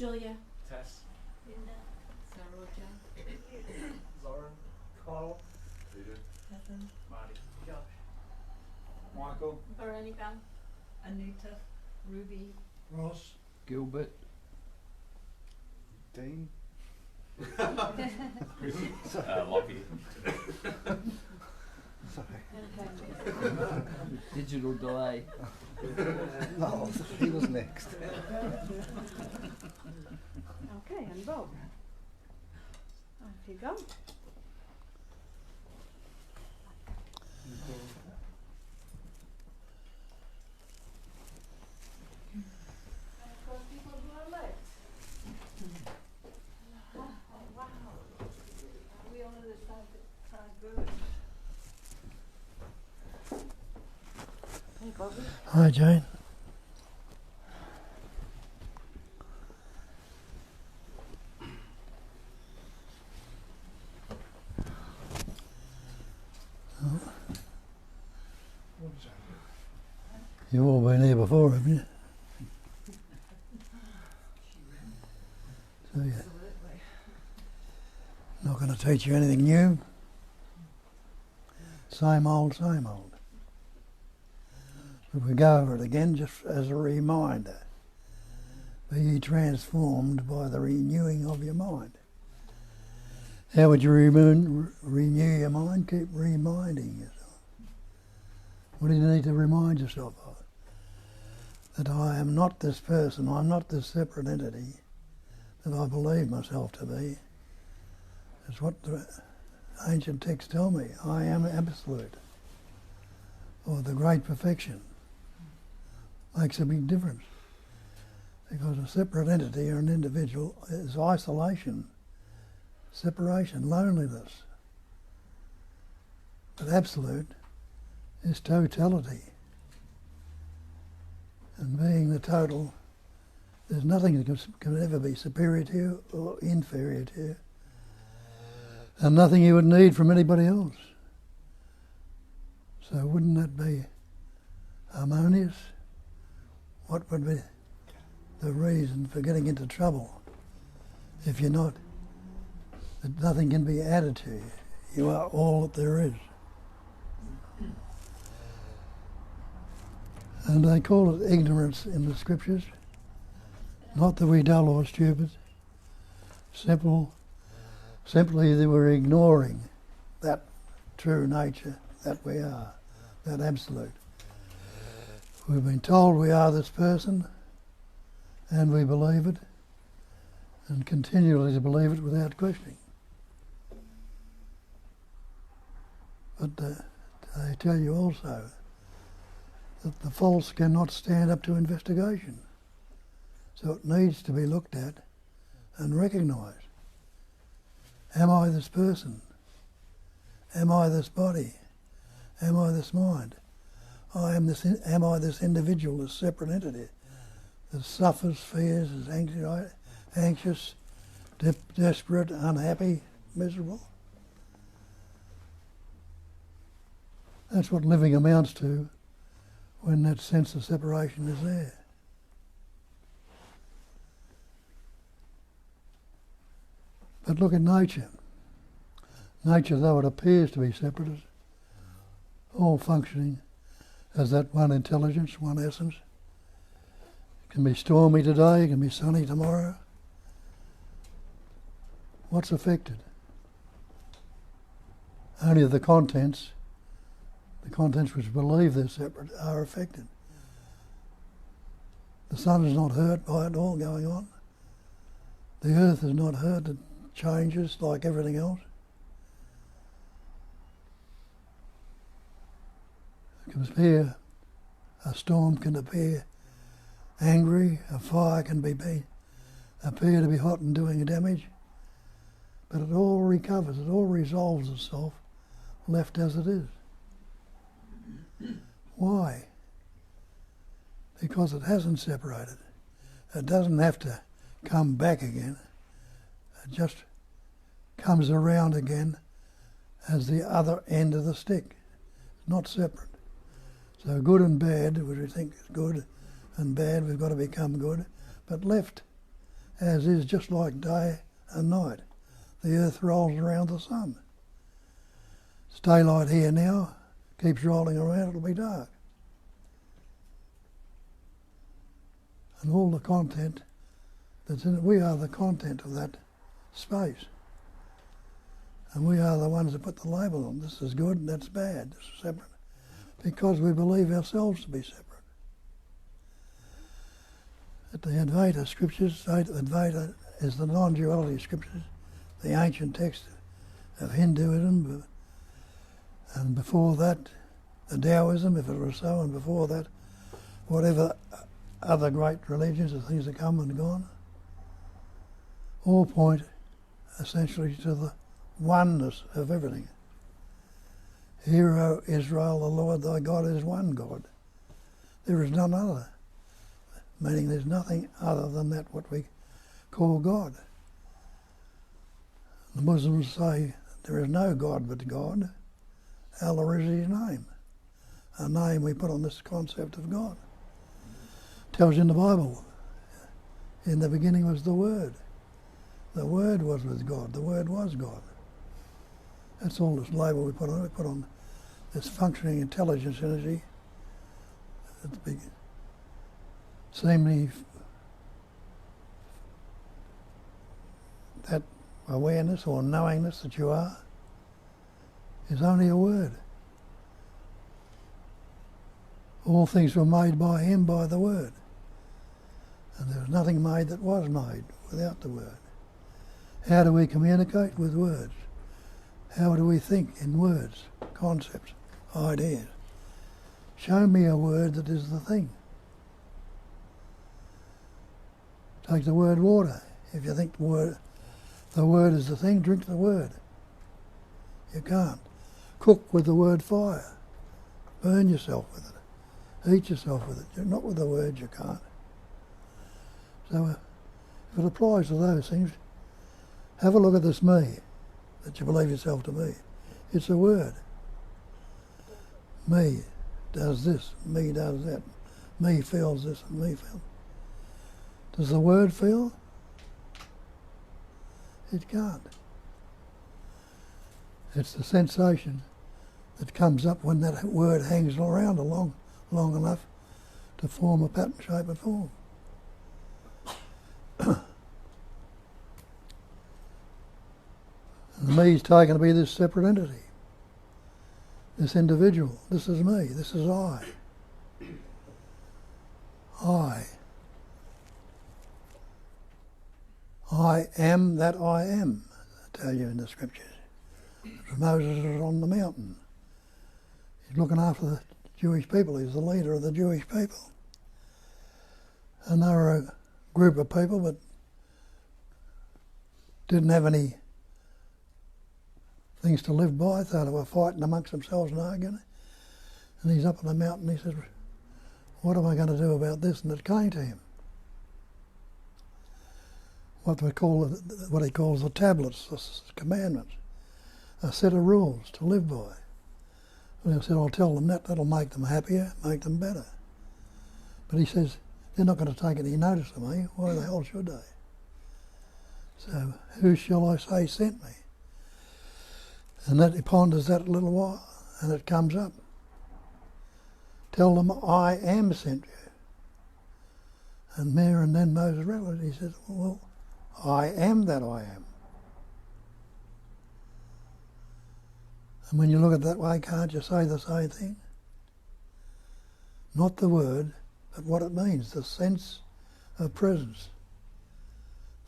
Julia. Tess. Linda. Sarah. Lauren. Carl. Peter. Catherine. Marty. Josh. Michael. Veronica. Anita. Ruby. Ross. Gilbert. Dean. Lockie. Digital delay. No, he was next. Okay, and Bob. Off you go. People who are left. Oh, wow. We already started good. Hey, Bobby. Hi, Jane. You've all been here before, haven't you? So you're not going to teach you anything new? Same old, same old. But we go over it again just as a reminder. Be ye transformed by the renewing of your mind. How would you renew your mind? Keep reminding yourself. What do you need to remind yourself of? That I am not this person, I'm not this separate entity that I believe myself to be. It's what the ancient texts tell me. I am absolute, or the great perfection. Makes a big difference. Because a separate entity or an individual is isolation, separation, loneliness. But absolute is totality. And being the total, there's nothing that can ever be superior to you or inferior to you. And nothing you would need from anybody else. So wouldn't that be harmonious? What would be the reason for getting into trouble if you're not, that nothing can be added to you? You are all that there is. And they call it ignorance in the scriptures. Not that we're dull or stupid. Simply that we're ignoring that true nature that we are, that absolute. We've been told we are this person, and we believe it, and continually to believe it without questioning. But they tell you also that the false cannot stand up to investigation. So it needs to be looked at and recognised. Am I this person? Am I this body? Am I this mind? Am I this individual, this separate entity that suffers, fears, is anxious, desperate, unhappy, miserable? That's what living amounts to when that sense of separation is there. But look at nature. Nature, though it appears to be separate, is all functioning as that one intelligence, one essence. It can be stormy today, it can be sunny tomorrow. What's affected? Only the contents which believe they're separate are affected. The sun is not hurt by it all going on. The earth is not hurt, it changes like everything else. It can appear, a storm can appear angry, a fire can appear to be hot and doing damage, but it all recovers, it all resolves itself, left as it is. Why? Because it hasn't separated. It doesn't have to come back again. It just comes around again as the other end of the stick. It's not separate. So good and bad, which we think is good, and bad, we've got to become good, but left as is just like day and night. The earth rolls around the sun. It's daylight here now, keeps rolling around, it'll be dark. And all the content that's in it, we are the content of that space. And we are the ones that put the label on. This is good and that's bad, this is separate. Because we believe ourselves to be separate. At the Advaita scriptures, Advaita is the non-duality scriptures, the ancient text of Hinduism, and before that, the Taoism, if it was so, and before that, whatever other great religions and things that come and gone, all point essentially to the oneness of everything. Hear, O Israel, the Lord thy God is one God. There is none other. Meaning there's nothing other than that what we call God. The Muslims say there is no God but God. Allah is his name. A name we put on this concept of God. Tells you in the Bible, in the beginning was the Word. The Word was with God. The Word was God. That's all this label we put on it. We put on this functioning intelligence energy. It's big. Seemingly that awareness or knowingness that you are is only a word. All things were made by him by the word. And there was nothing made that was made without the word. How do we communicate? With words. How do we think? In words, concepts, ideas. Show me a word that is the thing. Take the word water. If you think the word is the thing, drink the word. You can't. Cook with the word fire. Burn yourself with it. Eat yourself with it. Not with the word, you can't. So if it applies to those things, have a look at this me that you believe yourself to be. It's a word. Me does this, me does that. Me feels this and me feels. Does the word feel? It can't. It's the sensation that comes up when that word hangs around long enough to form a pattern, shape and form. And the me is taken to be this separate entity, this individual. This is me, this is I. I am that I am, I tell you in the scriptures. Moses was on the mountain. He's looking after the Jewish people. He's the leader of the Jewish people. And they were a group of people that didn't have any things to live by, so they were fighting amongst themselves and arguing. And he's up on the mountain and he says, what am I going to do about this? And it came to him. What he calls the tablets, the commandments, a set of rules to live by. And he said, I'll tell them that'll make them happier, make them better. But he says, they're not going to take any notice of me, why the hell should they? So, who shall I say sent me? And that he ponders that a little while, and it comes up. Tell them I am sent you. And there and then Moses realized, he says, well, I am that I am. And when you look at it that way, can't you say the same thing? Not the word, but what it means, the sense of presence,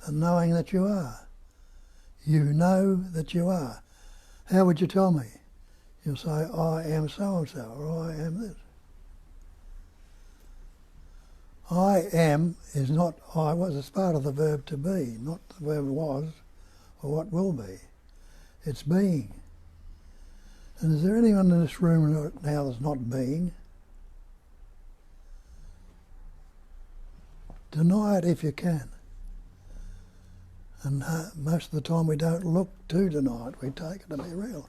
the knowing that you are. You know that you are. How would you tell me? You'll say, I am so-and-so, or I am this. I am is not I was. It's part of the verb to be, not the verb was or what will be. It's being. And is there anyone in this room now that's not being? Deny it if you can. And most of the time we don't look to deny it, we take it to be real.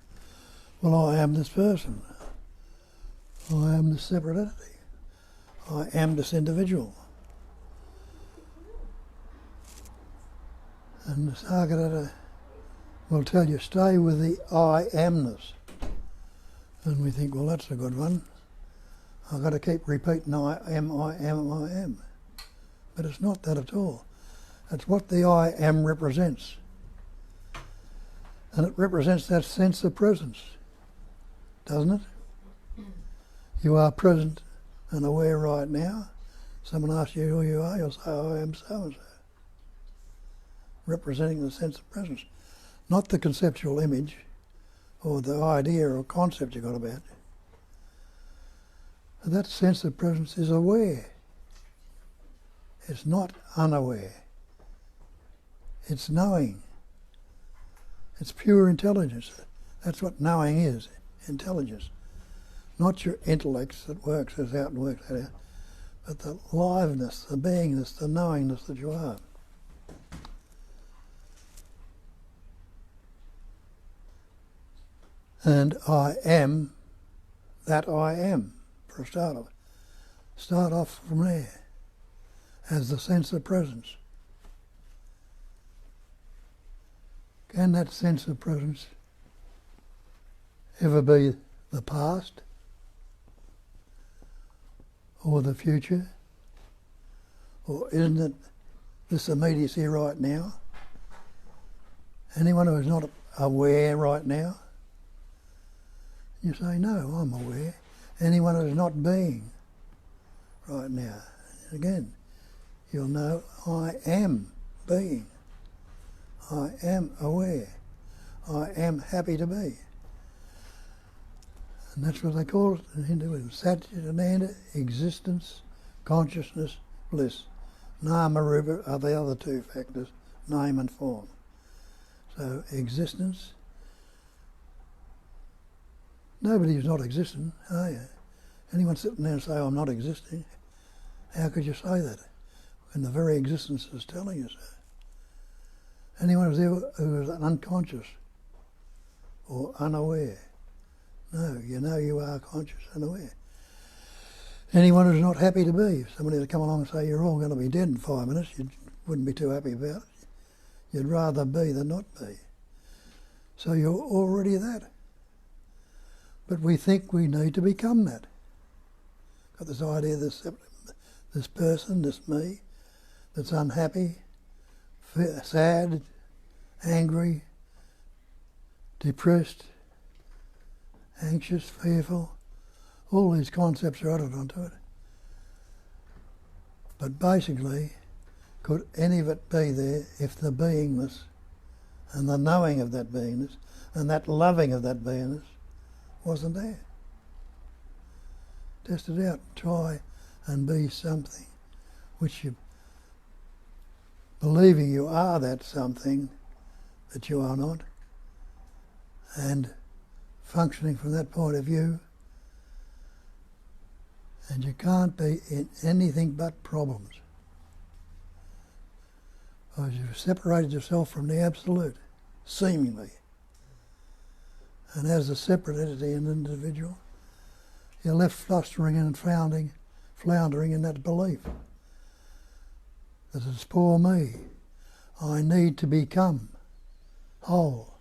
Well, I am this person. I am this separate entity. I am this individual. And Nisargadatta will tell you, stay with the I amness. And we think, well, that's a good one. I've got to keep repeating I am, I am, I am. But it's not that at all. It's what the I am represents. And it represents that sense of presence, doesn't it? You are present and aware right now. Someone asks you who you are, you'll say, I am so-and-so. Representing the sense of presence. Not the conceptual image or the idea or concept you got about it. That sense of presence is aware. It's not unaware. It's knowing. It's pure intelligence. That's what knowing is, intelligence. Not your intellect that works this out and works that out, but the liveness, the beingness, the knowingness that you are. And I am that I am, for a start of it. Start off from there, as the sense of presence. Can that sense of presence ever be the past or the future? Or isn't it this immediacy right now? Anyone who is not aware right now? You say, no, I'm aware. Anyone who is not being right now? Again, you'll know I am being. I am aware. I am happy to be. And that's what they call it in Hinduism. Satchitananda, existence, consciousness, bliss. Nama, rupa are the other two factors, name and form. So existence. Nobody's not existing, are you? Anyone sitting there and say, I'm not existing, how could you say that? When the very existence is telling you so. Anyone who is unconscious or unaware? No, you know you are conscious and aware. Anyone who's not happy to be? If somebody would come along and say, you're all going to be dead in 5 minutes, you wouldn't be too happy about it. You'd rather be than not be. So you're already that. But we think we need to become that. Got this idea, this person, this me, that's unhappy, sad, angry, depressed, anxious, fearful. All these concepts are added onto it. But basically, could any of it be there if the beingness and the knowing of that beingness and that loving of that beingness wasn't there? Test it out. Try and be something which you, believing you are that something that you are not, and functioning from that point of view, and you can't be in anything but problems. Because you've separated yourself from the absolute, seemingly. And as a separate entity and individual, you're left flustering and floundering in that belief that it's poor me. I need to become whole,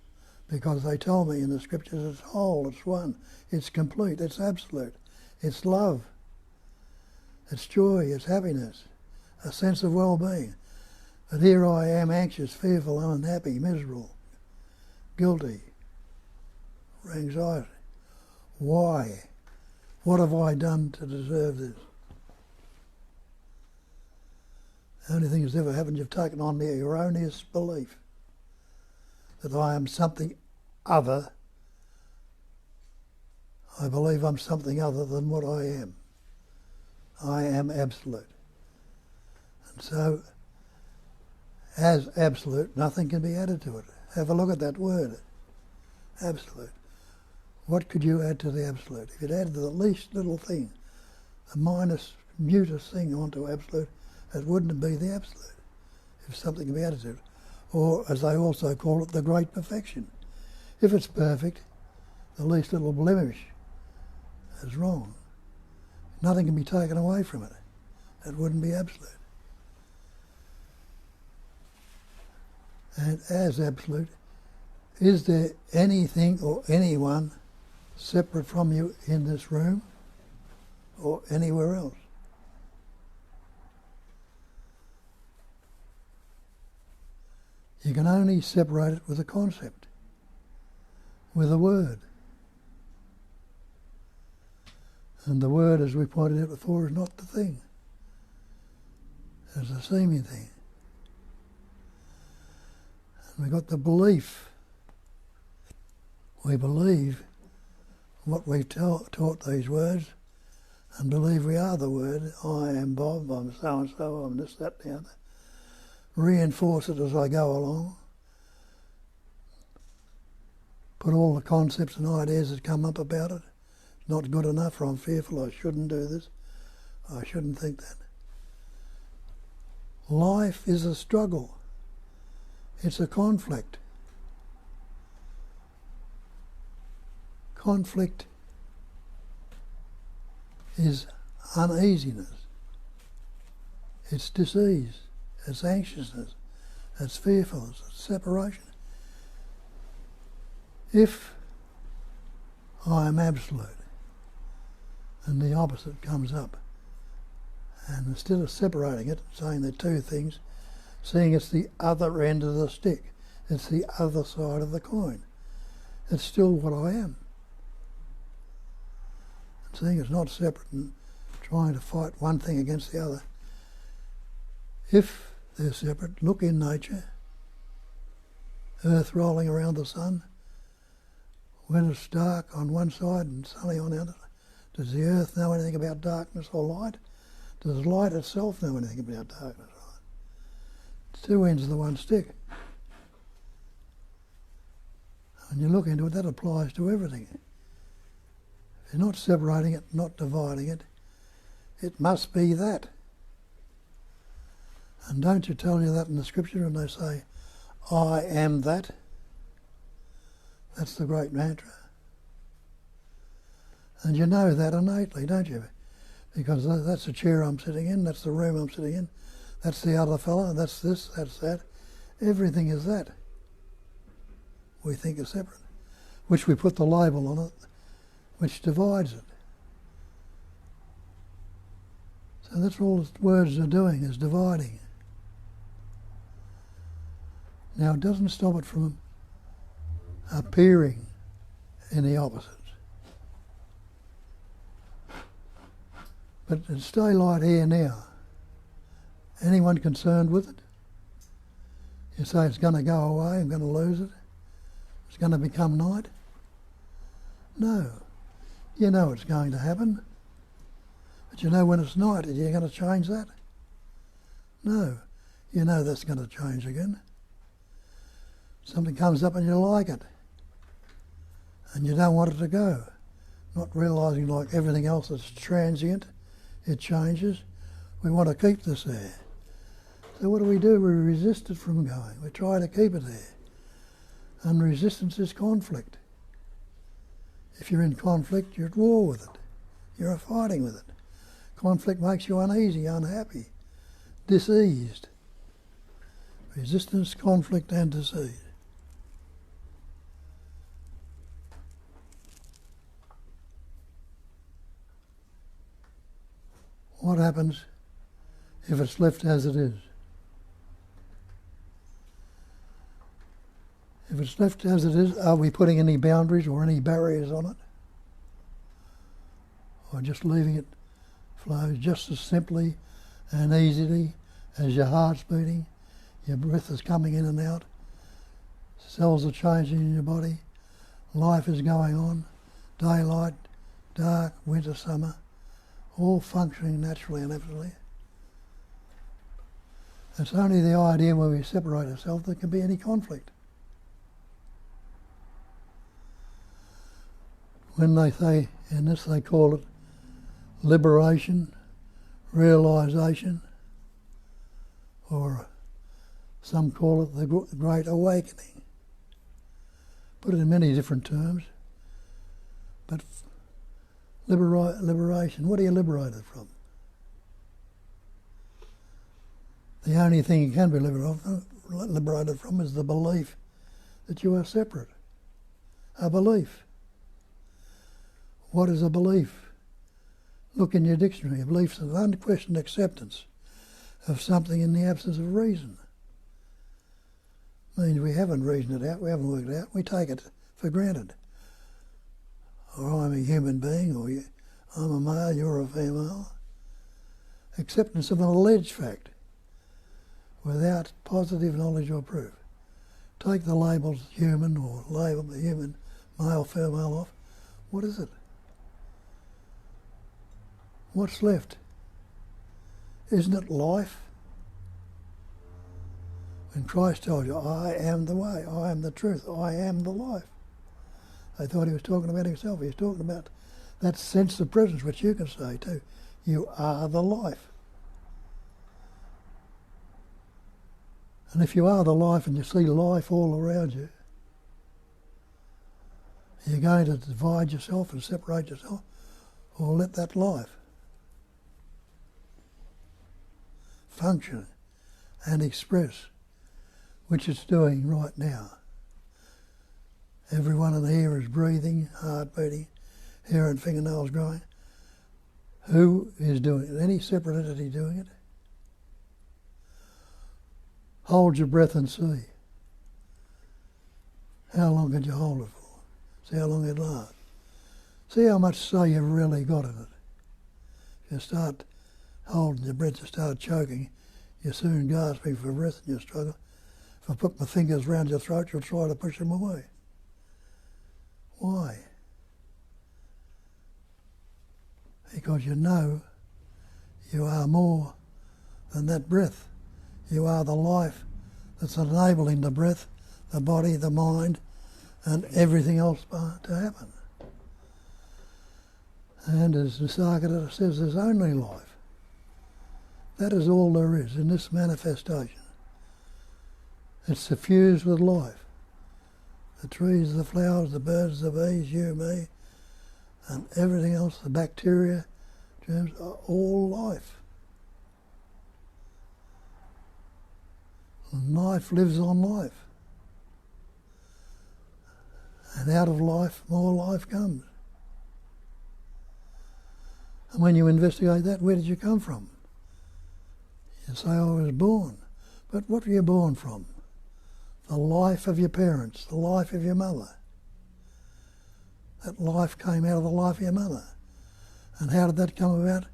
because they told me in the scriptures it's whole, it's one, it's complete, it's absolute, it's love, it's joy, it's happiness, a sense of well-being. But here I am anxious, fearful, unhappy, miserable, guilty, anxiety. Why? What have I done to deserve this? The only thing that's ever happened, you've taken on the erroneous belief that I am something other. I believe I'm something other than what I am. I am absolute. And so, as absolute, nothing can be added to it. Have a look at that word, absolute. What could you add to the absolute? If you'd added the least little thing, the minutest thing onto absolute, it wouldn't be the absolute, if something can be added to it. Or, as they also call it, the great perfection. If it's perfect, the least little blemish is wrong. Nothing can be taken away from it. It wouldn't be absolute. and as absolute, is there anything or anyone separate from you in this room or anywhere else? You can only separate it with a concept, with a word. And the word, as we pointed out before, is not the thing. It's a seeming thing. And we've got the belief. We believe what we've taught these words and believe we are the word. I am Bob, I'm so-and-so, I'm this, that, the other. Reinforce it as I go along. Put all the concepts and ideas that come up about it. It's not good enough, or I'm fearful, I shouldn't do this, I shouldn't think that. Life is a struggle. It's a conflict. Conflict is uneasiness. It's disease. It's anxiousness, it's fearfulness, it's separation. If I am absolute and the opposite comes up, and instead of separating it, saying they're two things, seeing it's the other end of the stick, it's the other side of the coin, it's still what I am. And seeing it's not separate and trying to fight one thing against the other. If they're separate, look in nature, earth rolling around the sun. When it's dark on one side and sunny on the other, does the earth know anything about darkness or light? Does light itself know anything about darkness or light? It's two ends of the one stick. When you look into it, that applies to everything. If you're not separating it, not dividing it, it must be that. And don't you tell you that in the scripture when they say, I am that? That's the great mantra. And you know that innately, don't you? Because that's the chair I'm sitting in, that's the room I'm sitting in, that's the other fellow, that's this, that's that. Everything is that. We think is separate, which we put the label on it, which divides it. So that's all the words are doing, is dividing. Now, it doesn't stop it from appearing in the opposites. But it's daylight here now. Anyone concerned with it? You say it's going to go away, I'm going to lose it, it's going to become night? No. You know it's going to happen. But you know when it's night, are you going to change that? No. You know that's going to change again. Something comes up and you like it, and you don't want it to go, not realising like everything else that's transient, it changes. We want to keep this there. So what do? We resist it from going. We try to keep it there. And resistance is conflict. If you're in conflict, you're at war with it. You're fighting with it. Conflict makes you uneasy, unhappy, diseased. Resistance, conflict and disease. What happens if it's left as it is? If it's left as it is, are we putting any boundaries or any barriers on it? Or just leaving it flow just as simply and easily as your heart's beating, your breath is coming in and out, cells are changing in your body, life is going on, daylight, dark, winter, summer, all functioning naturally and effortlessly. It's only the idea when we separate ourselves there can be any conflict. When they say, in this they call it liberation, realisation, or some call it the Great Awakening. Put it in many different terms, but liberation, what are you liberated from? liberated from is the belief that you are separate. A belief. What is a belief? Look in your dictionary. A belief is an unquestioned acceptance of something in the absence of reason. Means we haven't reasoned it out, we haven't worked it out, we take it for granted. Or I'm a human being, or I'm a male, you're a female. Acceptance of an alleged fact without positive knowledge or proof. Take the labels human or label the human, male, female off. What is it? What's left? Isn't it life? When Christ told you, I am the way, I am the truth, I am the life. They thought he was talking about himself. He was talking about that sense of presence, which you can say too. You are the life. And if you are the life and you see life all around you, you're going to divide yourself and separate yourself, or let that life function and express, which it's doing right now. Everyone in here is breathing, heart beating, hair and fingernails growing. Who is doing it? Any separate entity doing it? Hold your breath and see. How long can you hold it for? See how long it lasts. See how much say you've really got in it. If you start holding your breath, you start choking, you're soon gasping for breath and you struggle. If I put my fingers around your throat, you'll try to push them away. Why? Because you know you are more than that breath. You are the life that's enabling the breath, the body, the mind, and everything else to happen. And as Nisargadatta says, there's only life. That is all there is in this manifestation. It's suffused with life. The trees, the flowers, the birds, the bees, you, me, and everything else, the bacteria, germs, are all life. And life lives on life. And out of life, more life comes. And when you investigate that, where did you come from? You say, I was born. But what were you born from? The life of your parents, the life of your mother. That life came out of the life of your mother. And how did that come about?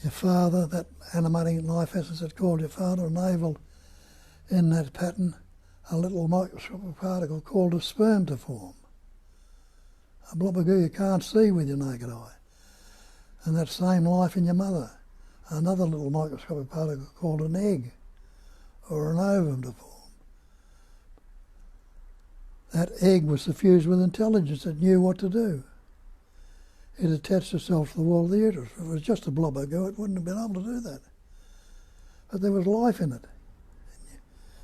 Your father, that animating life essence that called your father, enabled in that pattern a little microscopic particle called a sperm to form. A blob of goo you can't see with your naked eye. And that same life in your mother, another little microscopic particle called an egg or an ovum to form. That egg was suffused with intelligence that knew what to do. It attached itself to the wall of the uterus. If it was just a blob of goo, it wouldn't have been able to do that. But there was life in it.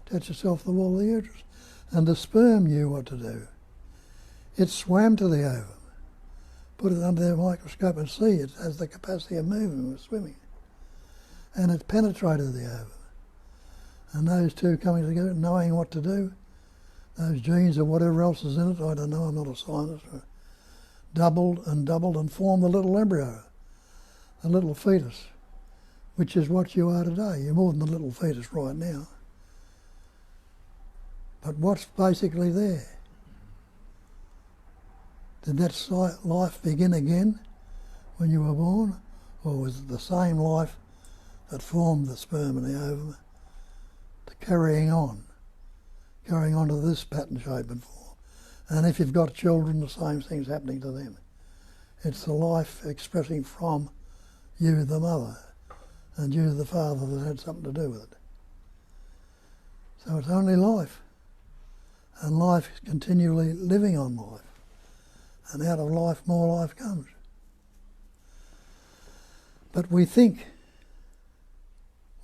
Attached itself to the wall of the uterus. And the sperm knew what to do. It swam to the ovum, put it under their microscope and see it has the capacity of moving or swimming. And it penetrated the ovum. And those two coming together, knowing what to do, those genes or whatever else is in it, I don't know, I'm not a scientist, doubled and formed the little embryo, the little fetus, which is what you are today. You're more than the little fetus right now. But what's basically there? Did that life begin again when you were born? Or was it the same life that formed the sperm and the ovum to carrying on to this pattern, shape and form? And if you've got children, the same thing's happening to them. It's the life expressing from you, the mother, and you, the father, that had something to do with it. So it's only life. And life is continually living on life. And out of life, more life comes. But we think.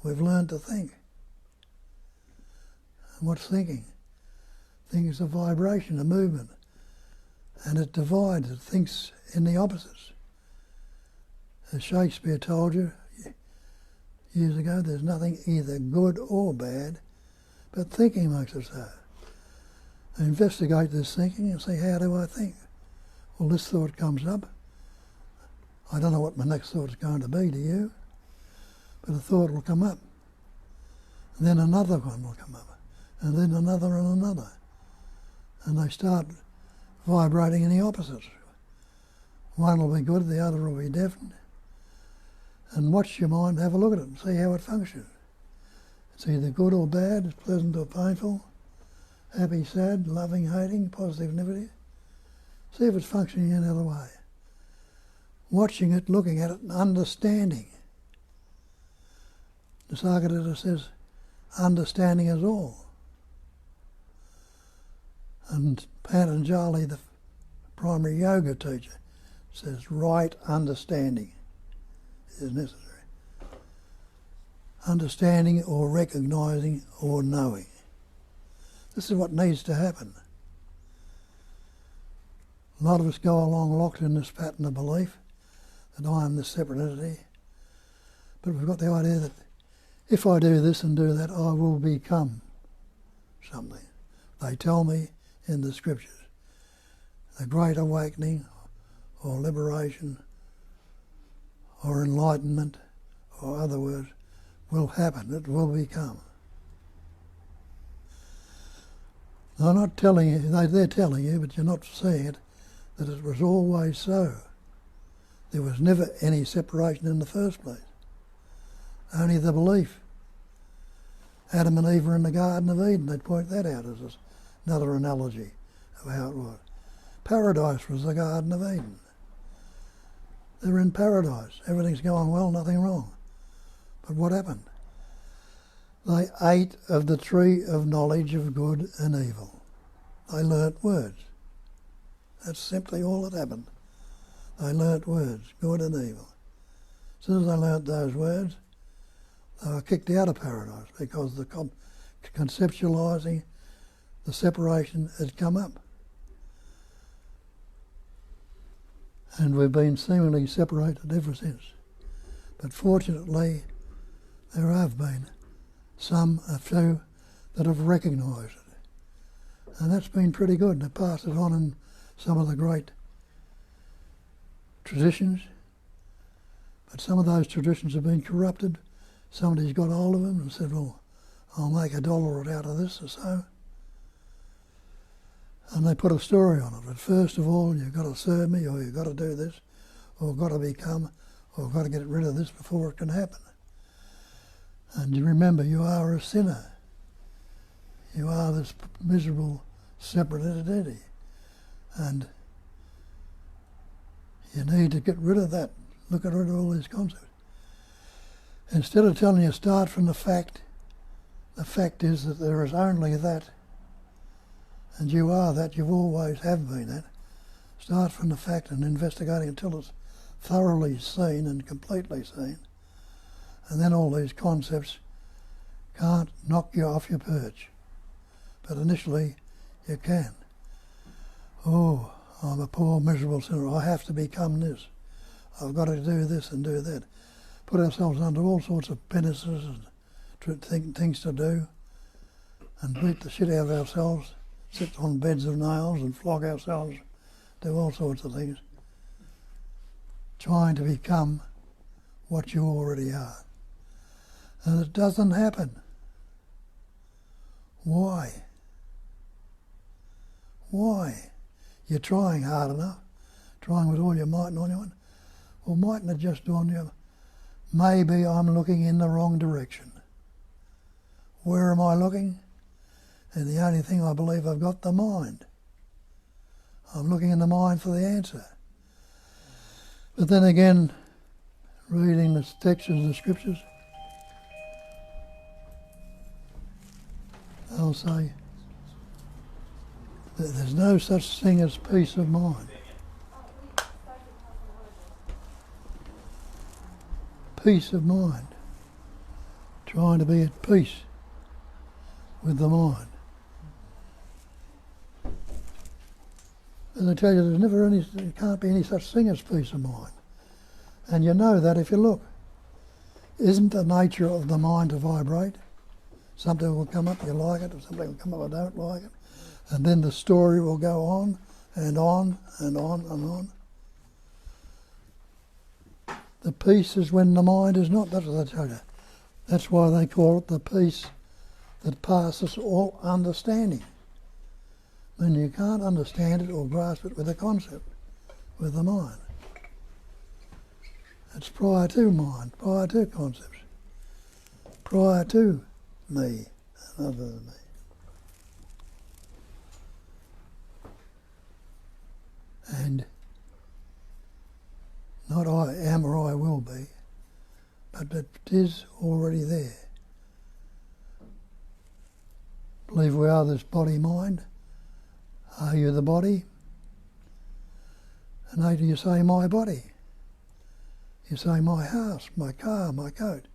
We've learned to think. And what's thinking? Thinking is a vibration, a movement. And it divides, it thinks in the opposites. As Shakespeare told you years ago, there's nothing either good or bad, but thinking makes it so. Investigate this thinking and see, how do I think? Well, this thought comes up. I don't know what my next thought is going to be to you, but a thought will come up. And then another one will come up, and then another and another. And they start vibrating in the opposites. One will be good, the other will be different. And watch your mind, have a look at it and see how it functions. It's either good or bad, it's pleasant or painful, happy, sad, loving, hating, positive, negative. See if it's functioning any other way. Watching it, looking at it, and understanding. Nisargadatta says, understanding is all. And Patanjali, the primary yoga teacher, says right understanding is necessary. Understanding or recognising or knowing. This is what needs to happen. A lot of us go along locked in this pattern of belief that I am this separate entity, but we've got the idea that if I do this and do that, I will become something. They tell me in the scriptures, the great awakening or liberation or enlightenment, or other words, will happen, it will become. They're not telling you, they're telling you, but you're not seeing it, that it was always so. There was never any separation in the first place. Only the belief. Adam and Eve were in the Garden of Eden. They'd point that out as another analogy of how it was. Paradise was the Garden of Eden. They were in paradise. Everything's going well, nothing wrong. But what happened? They ate of the tree of knowledge of good and evil. They learnt words. That's simply all that happened. They learnt words, good and evil. As soon as they learnt those words, they were kicked out of paradise because the conceptualising, the separation had come up. And we've been seemingly separated ever since. But fortunately, there have been a few that have recognised it. And that's been pretty good. They passed it on in some of the great traditions. But some of those traditions have been corrupted. Somebody's got hold of them and said, well, I'll make $1 out of this or so. And they put a story on it. But first of all, you've got to serve me, or you've got to do this, or you've got to become, or you've got to get rid of this before it can happen. And you remember, you are a sinner. You are this miserable, separate entity. And you need to get rid of that. Look at rid of all these concepts. Instead of telling you start from the fact is that there is only that, and you are that, you always have been that. Start from the fact and investigating until it's thoroughly seen and completely seen. And then all these concepts can't knock you off your perch. But initially, you can. Oh, I'm a poor, miserable sinner. I have to become this. I've got to do this and do that. Put ourselves under all sorts of penances and things to do, and beat the shit out of ourselves, sit on beds of nails and flog ourselves, do all sorts of things, trying to become what you already are. And it doesn't happen. Why? Why? You're trying hard enough, trying with all your might and all your might. Well, mightn't it just dawn you, maybe I'm looking in the wrong direction. Where am I looking? And the only thing I believe I've got, the mind. I'm looking in the mind for the answer. But then again, reading the texts of the scriptures, they'll say that there's no such thing as peace of mind. Peace of mind. Trying to be at peace with the mind. And they tell you there can't be any such thing as peace of mind. And you know that if you look. Isn't the nature of the mind to vibrate? Something will come up, you like it, or something will come up, I don't like it. And then the story will go on and on and on and on. The peace is when the mind is not, that's what I tell you. That's why they call it the peace that passes all understanding. Then you can't understand it or grasp it with a concept, with the mind. It's prior to mind, prior to concepts, prior to me and other than me. And not I am or I will be, but it is already there. Believe we are this body-mind. Are you the body? And later you say my body. You say my house, my car, my coat.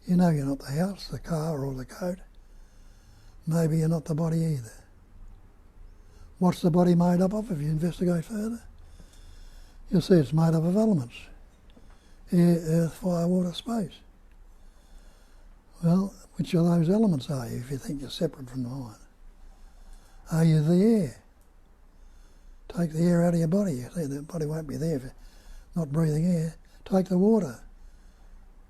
You know you're not the house, the car or the coat. Maybe you're not the body either. What's the body made up of if you investigate further? You'll see it's made up of elements. Air, earth, fire, water, space. Well, which of those elements are you if you think you're separate from the mind? Are you the air? Take the air out of your body. You see, the body won't be there if you're not breathing air. Take the water.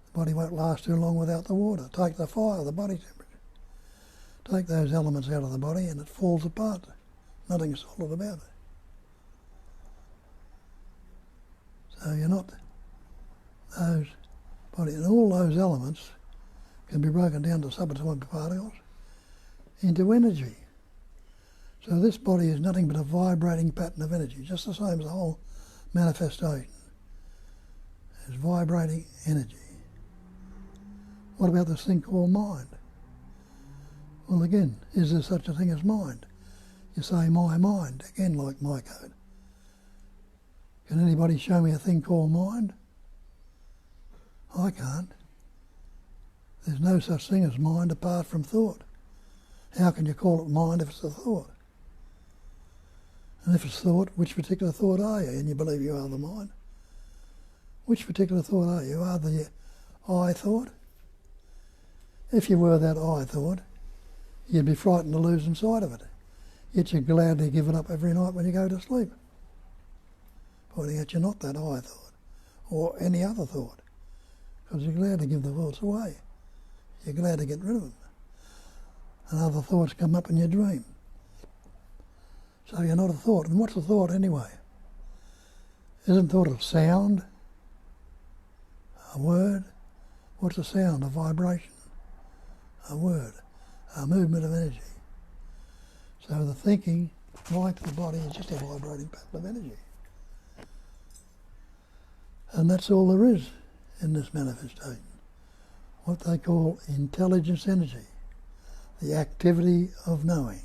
The body won't last too long without the water. Take the fire, the body temperature. Take those elements out of the body and it falls apart. Nothing solid about it. So you're not those body. And all those elements can be broken down to subatomic particles into energy. So this body is nothing but a vibrating pattern of energy, just the same as the whole manifestation. It's vibrating energy. What about this thing called mind? Well, again, is there such a thing as mind? You say my mind, again like my code. Can anybody show me a thing called mind? I can't. There's no such thing as mind apart from thought. How can you call it mind if it's a thought? And if it's thought, which particular thought are you? And you believe you are the mind. Which particular thought are you? Are the I thought? If you were that I thought, you'd be frightened to lose sight of it. Yet you gladly give it up every night when you go to sleep. Pointing out you're not that I thought, or any other thought, because you're glad to give the thoughts away. You're glad to get rid of them. And other thoughts come up in your dream. So you're not a thought. And what's a thought anyway? Isn't thought a sound? A word? What's a sound? A vibration? A word? A movement of energy. So the thinking, like the body, is just a vibrating pattern of energy. And that's all there is in this manifestation. What they call intelligence energy, the activity of knowing.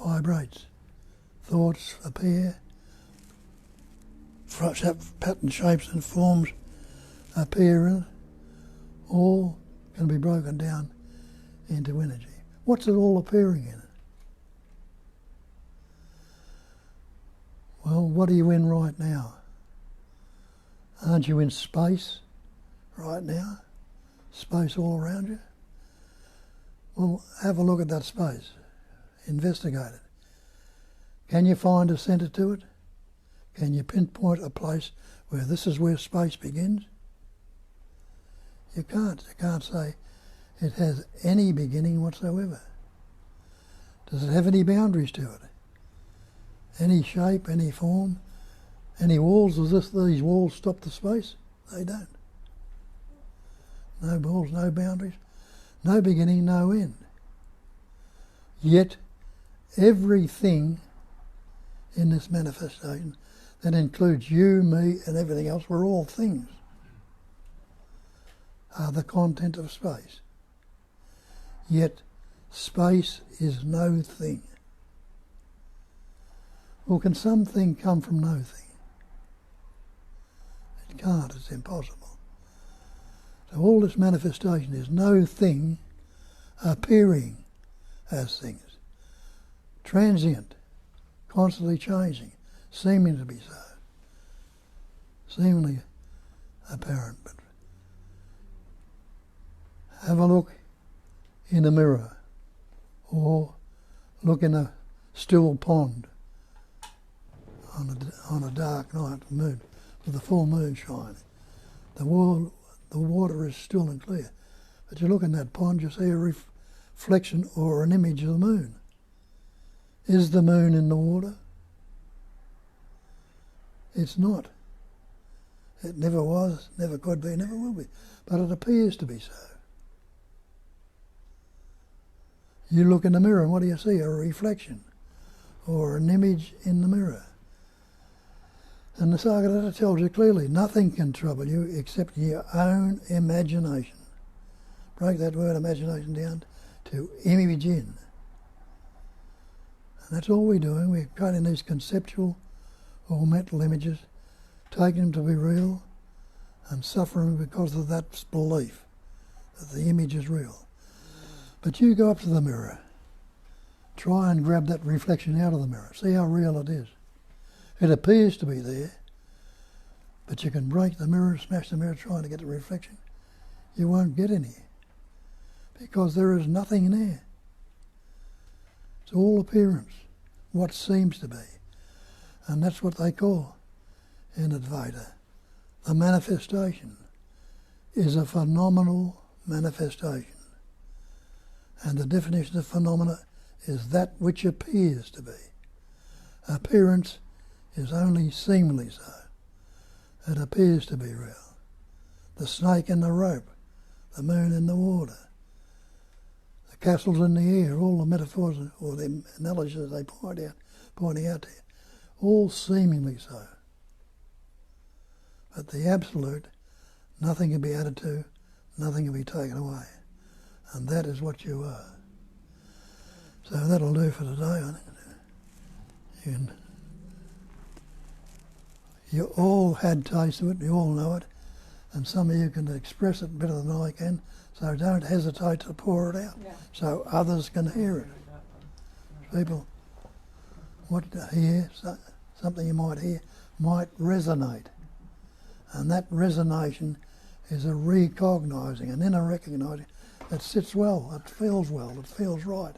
Vibrates. Thoughts appear, pattern shapes and forms appear in it, all can be broken down into energy. What's it all appearing in it? Well, what are you in right now? Aren't you in space right now? Space all around you? Well, have a look at that space. Investigate it. Can you find a centre to it? Can you pinpoint a place where this is where space begins? You can't. You can't say it has any beginning whatsoever. Does it have any boundaries to it? Any shape, any form, any walls? Does these walls stop the space? They don't. No walls, no boundaries, no beginning, no end. Yet everything in this manifestation that includes you, me, and everything else, we're all things, are the content of space. Yet space is no thing. Well, can something come from no thing? It can't, it's impossible. So all this manifestation is no thing appearing as things. Transient, constantly changing, seeming to be so. Seemingly apparent, but Have a look in a mirror, or look in a still pond on a dark night moon with the full moon shining. The water is still and clear, but you look in that pond, you see a reflection or an image of the moon. Is the moon in the water? It's not. It never was, never could be, never will be, but it appears to be so. You look in the mirror and what do you see? A reflection or an image in the mirror. And the Nisargadatta tells you clearly, nothing can trouble you except your own imagination. Break that word imagination down to image in. And that's all we're doing. We're creating these conceptual or mental images, taking them to be real and suffering because of that belief that the image is real. But you go up to the mirror, try and grab that reflection out of the mirror, see how real it is. It appears to be there, but you can break the mirror, smash the mirror trying to get the reflection. You won't get any, because there is nothing there. It's all appearance, what seems to be. And that's what they call in Advaita. The manifestation is a phenomenal manifestation. And the definition of phenomena is that which appears to be. Appearance is only seemingly so. It appears to be real. The snake in the rope, the moon in the water, the castles in the air, all the metaphors or the analogies they pointing out to you, all seemingly so. But the absolute, nothing can be added to, nothing can be taken away. And that is what you are. So that'll do for today, I think. You all had taste of it, you all know it, and some of you can express it better than I can, so don't hesitate to pour it out, so others can hear it. People, what hear, something you might hear, might resonate. And that resonation is a recognising, an inner recognising. It sits well, it feels right.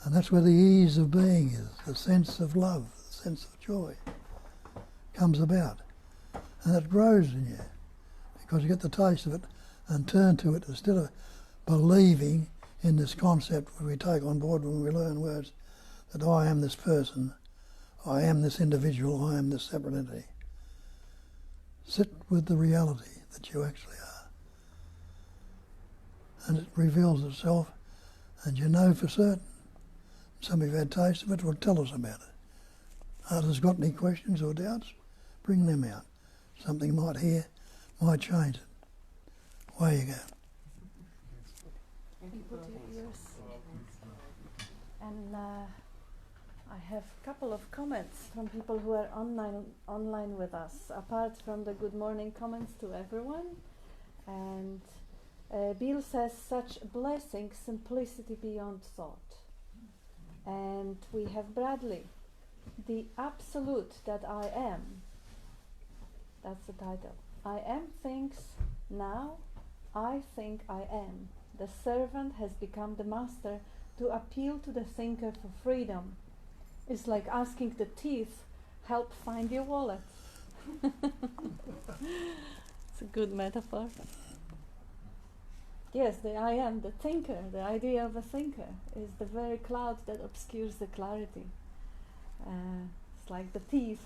And that's where the ease of being is, the sense of love, the sense of joy comes about. And it grows in you because you get the taste of it and turn to it instead of believing in this concept we take on board when we learn words that I am this person, I am this individual, I am this separate entity. Sit with the reality that you actually are. And it reveals itself, and you know for certain. Some of you have had taste of it, will tell us about it. Others got any questions or doubts? Bring them out. Something might hear, might change it. Away you go. And I have a couple of comments from people who are online with us, apart from the good morning comments to everyone. And Bill says, such blessing, simplicity beyond thought. And we have Bradley, the absolute that I am. That's the title. I am things now, I think I am. The servant has become the master to appeal to the thinker for freedom. It's like asking the thief, help find your wallet. It's a good metaphor. Yes, the I am, the thinker, the idea of a thinker is the very cloud that obscures the clarity. It's like the thief.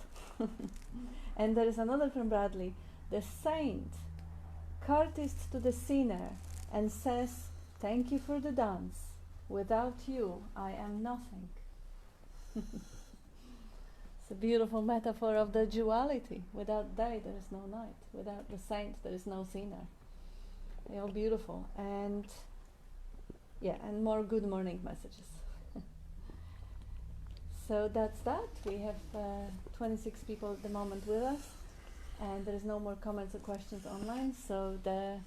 And there is another from Bradley, the saint, courteous to the sinner, and says, thank you for the dance. Without you, I am nothing. It's a beautiful metaphor of the duality. Without day, there is no night. Without the saint, there is no sinner. They're all beautiful. And yeah, and more good morning messages. So that's that. We have 26 people at the moment with us, and there is no more comments or questions online, so the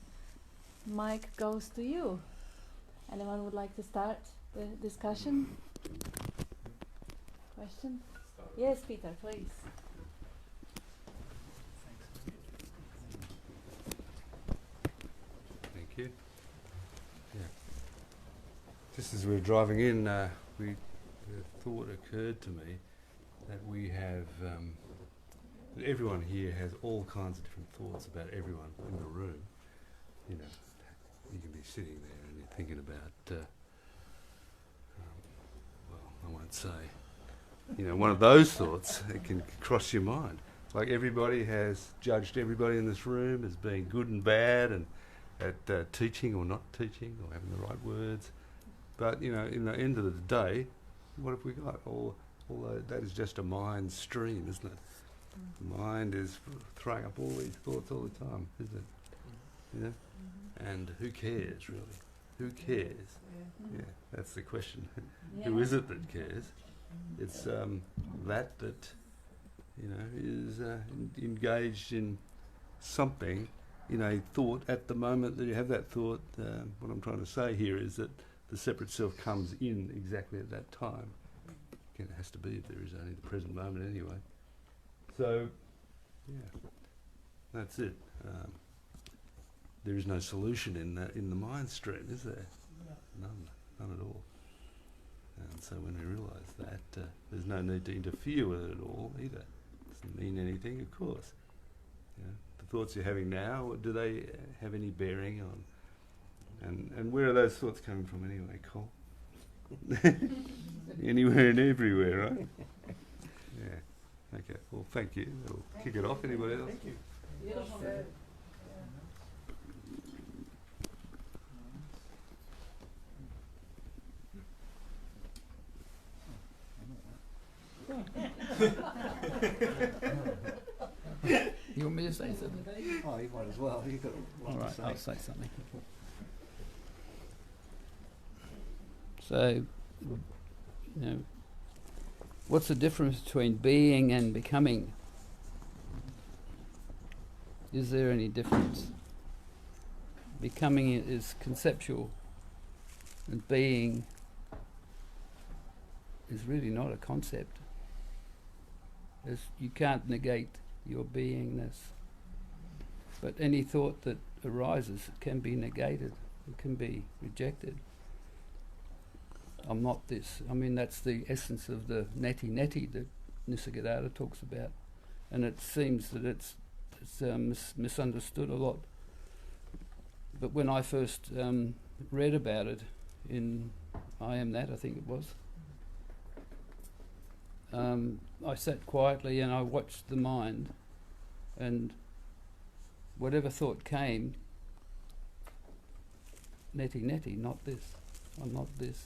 mic goes to you. Anyone would like to start the discussion? Question? Yes, Peter, please. Thank you. Just as we were driving in, the thought occurred to me that we have, that everyone here has all kinds of different thoughts about everyone in the room. You know, you can be sitting there and you're thinking about, well, I won't say, you know, one of those thoughts that can cross your mind. Like everybody has judged everybody in this room as being good and bad and at teaching or not teaching or having the right words. But, you know, in the end of the day, what have we got? Although that is just a mind stream, isn't it? The mind is throwing up all these thoughts all the time, isn't it? You know? And who cares, really? Who cares? Yeah, that's the question. Who is it that cares? It's that, you know, is engaged in something, you know, thought at the moment that you have that thought. What I'm trying to say here is that the separate self comes in exactly at that time. It has to be if there is only the present moment anyway. So, yeah, that's it. There is no solution in that in the mind stream, is there? None at all. And so when we realise that, there's no need to interfere with it at all either. Doesn't mean anything, of course. You know, the thoughts you're having now, do they have any bearing on? And where are those thoughts coming from anyway, Cole? Anywhere and everywhere, right? Yeah. Okay. Well, thank you. We'll kick it off. Anybody else? Thank you. Beautiful. You want me to say something? Oh, you might as well. You've got a All lot right, to I'll say. say something. So, you know, what's the difference between being and becoming? Is there any difference? Becoming is conceptual, and being is really not a concept. You can't negate your beingness. But any thought that arises can be negated, it can be rejected. I'm not this. I mean, that's the essence of the neti that Nisargadatta talks about. And it seems that it's misunderstood a lot. But when I first read about it in I Am That, I think it was, I sat quietly and I watched the mind, and whatever thought came, neti, not this, I'm not this.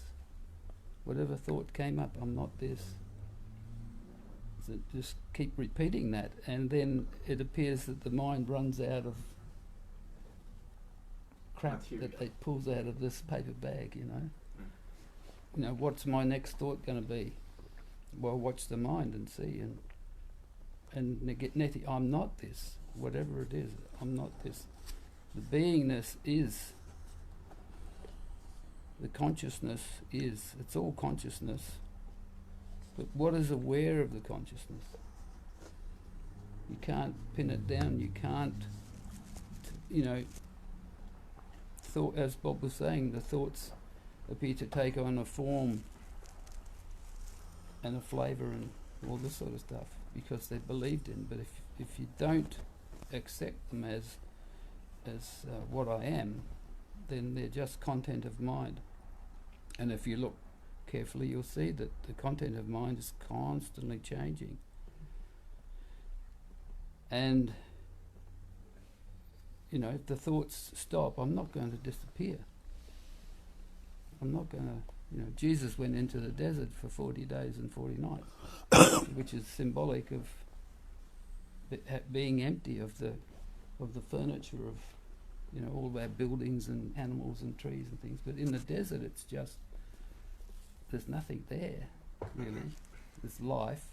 Whatever thought came up, I'm not this. So just keep repeating that, and then it appears that the mind runs out of crap that it pulls out of this paper bag, you know. You know, what's my next thought going to be? Well, watch the mind and see, and neti, I'm not this. Whatever it is, I'm not this. The beingness is. The consciousness is. It's all consciousness. But what is aware of the consciousness? You can't pin it down. You can't, you know, thought, as Bob was saying, the thoughts appear to take on a form and a flavour and all this sort of stuff because they're believed in. But if you don't accept them as what I am, then they're just content of mind. And if you look carefully, you'll see that the content of mind is constantly changing. And, you know, if the thoughts stop, I'm not going to disappear. I'm not going to, you know, Jesus went into the desert for 40 days and 40 nights, which is symbolic of being empty of the furniture of, you know, all of our buildings and animals and trees and things. But in the desert, it's just, there's nothing there, really. There's life,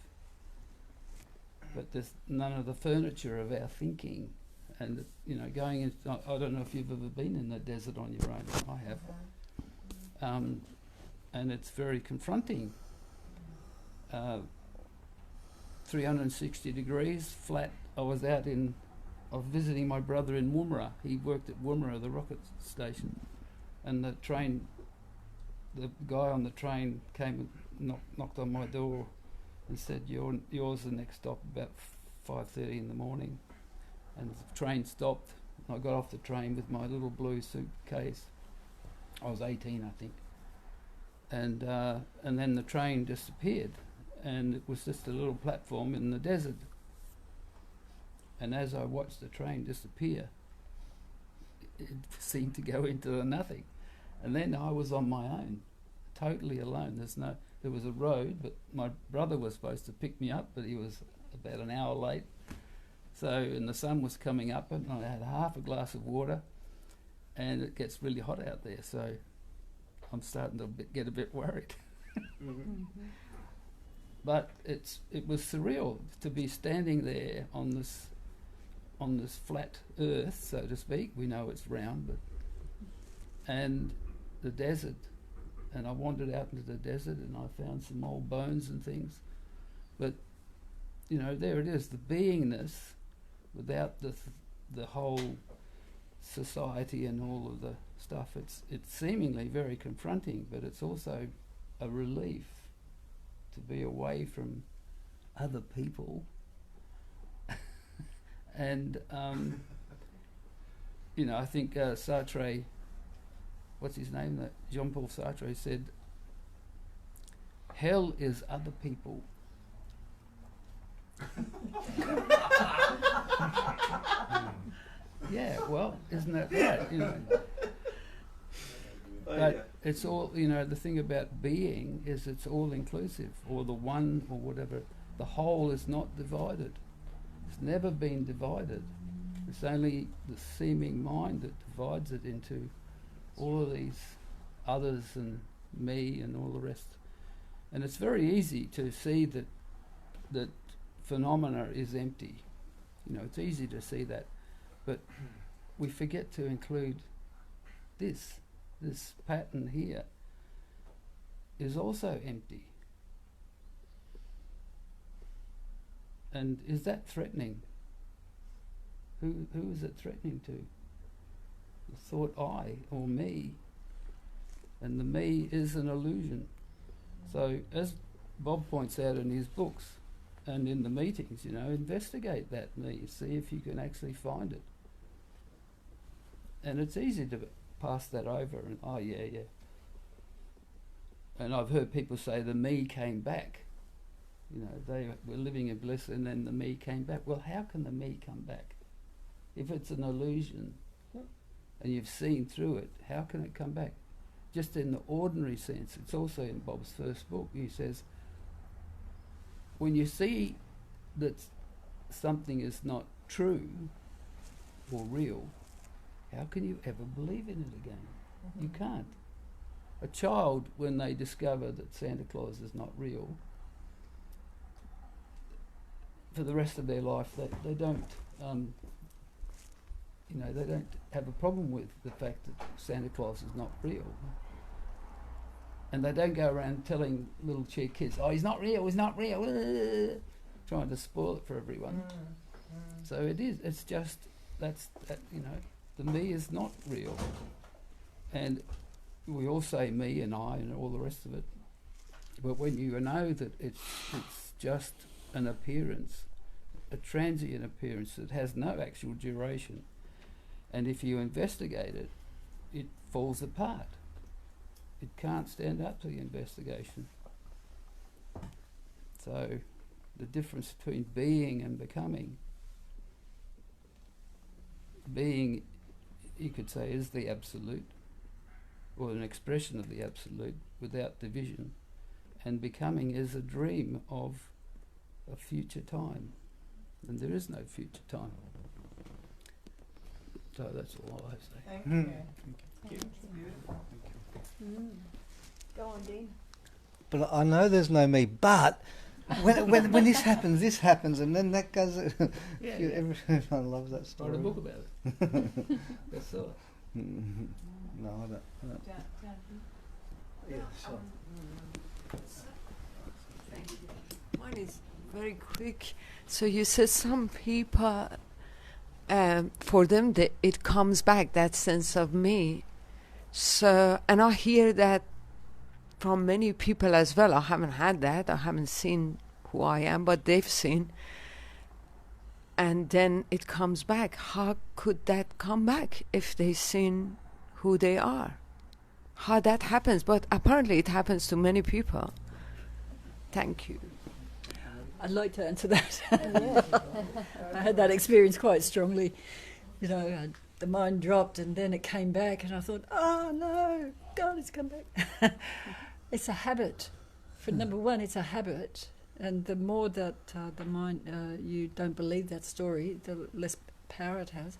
but there's none of the furniture of our thinking. And, you know, going into, I don't know if you've ever been in the desert on your own. I have. And it's very confronting. 360 degrees, flat. I was visiting my brother in Woomera. He worked at Woomera, the rocket station, and the train the guy on the train came and knocked on my door and said, yours the next stop about 5:30 in the morning. And the train stopped. I got off the train with my little blue suitcase. I was 18, I think. And then the train disappeared, and it was just a little platform in the desert. And as I watched the train disappear, it seemed to go into the nothing. And then I was on my own, totally alone. There was a road, but my brother was supposed to pick me up, but he was about an hour late. So, and the sun was coming up, and I had half a glass of water, and it gets really hot out there, so I'm starting to get a bit worried. But it was surreal to be standing there on this flat earth, so to speak. We know it's round, but and the desert, and I wandered out into the desert, and I found some old bones and things. But there it is, the beingness, without the whole society and all of the stuff. It's seemingly very confronting, but it's also a relief to be away from other people. And I think Sartre, what's his name? Jean-Paul Sartre said, "Hell is other people." Yeah, well, isn't that right? But it's all, the thing about being is it's all inclusive, or the one, or whatever. The whole is not divided. It's never been divided. It's only the seeming mind that divides it into all of these others and me and all the rest. And it's very easy to see that phenomena is empty. It's easy to see that. But we forget to include this pattern here is also empty. And is that threatening? Who is it threatening to? The thought I or me. And the me is an illusion. So as Bob points out in his books and in the meetings, investigate that me, see if you can actually find it. And it's easy to pass that over and, oh yeah. And I've heard people say the me came back. They were living in bliss and then the me came back. Well, how can the me come back? If it's an illusion and you've seen through it, how can it come back? Just in the ordinary sense. It's also in Bob's first book. He says, when you see that something is not true or real, how can you ever believe in it again? You can't. A child, when they discover that Santa Claus is not real, for the rest of their life, they don't, they don't have a problem with the fact that Santa Claus is not real. And they don't go around telling little kids, oh, he's not real, trying to spoil it for everyone. So it is, it's just, the me is not real. And we all say me and I and all the rest of it. But when you know that it's just an appearance, a transient appearance that has no actual duration, and if you investigate it, it falls apart. It can't stand up to the investigation. So the difference between being and becoming. Being, you could say, is the absolute, or an expression of the absolute without division, and becoming is a dream of a future time, and there is no future time. So that's all I say. Thank you. Thank you. Go on, Dean. But I know there's no me. But when this happens, and then that goes. Yeah. Everyone loves that story. Write a book about it. That's all. No, I don't. Yeah, sure. Mine is very quick. So you said some people, for them, it comes back, that sense of me. So, and I hear that from many people as well. I haven't had that. I haven't seen who I am, but they've seen. And then it comes back. How could that come back if they've seen who they are? How that happens? But apparently it happens to many people. Thank you. I'd like to answer that. I had that experience quite strongly. You know, the mind dropped and then it came back, and I thought, oh no, God, it's come back. It's a habit. For number one, it's a habit. And the more that the mind, you don't believe that story, the less power it has.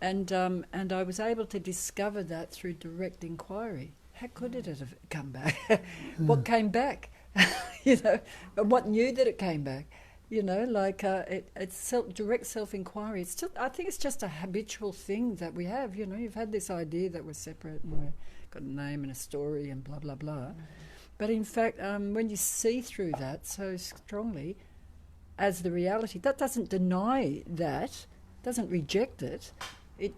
And I was able to discover that through direct inquiry. How could it have come back? What came back? You know, and what knew that it came back? You know, like it's direct self-inquiry. It's still, I think it's just a habitual thing that we have. You know, you've had this idea that we're separate and we've got a name and a story and blah, blah, blah. But in fact, when you see through that so strongly as the reality, that doesn't deny that, doesn't reject it.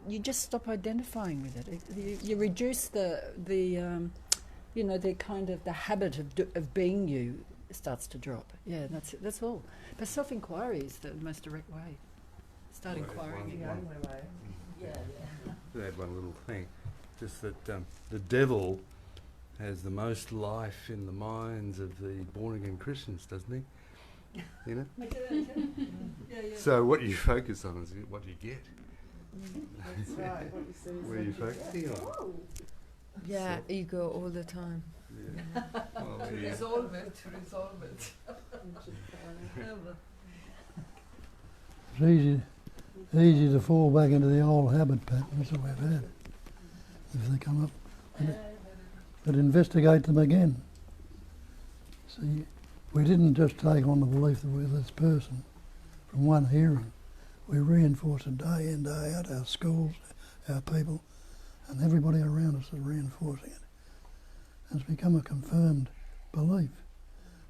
You just stop identifying with it. You reduce the you know, the kind of the habit of being you starts to drop. Yeah, that's all. But self-inquiry is the most direct way. Start inquiring again. To add one little thing, just that the devil has the most life in the minds of the born-again Christians, doesn't he? You know? So what you focus on is what you get. That's right. What you see is Where are you focusing on? Yeah, ego all the time. Yeah. Well, To yeah. resolve it. It's easy to fall back into the old habit patterns that we've had if they come up. But investigate them again. See, we didn't just take on the belief that we're this person from one hearing. We reinforce it day in, day out, our schools, our people, and everybody around us is reinforcing it. And it's become a confirmed belief.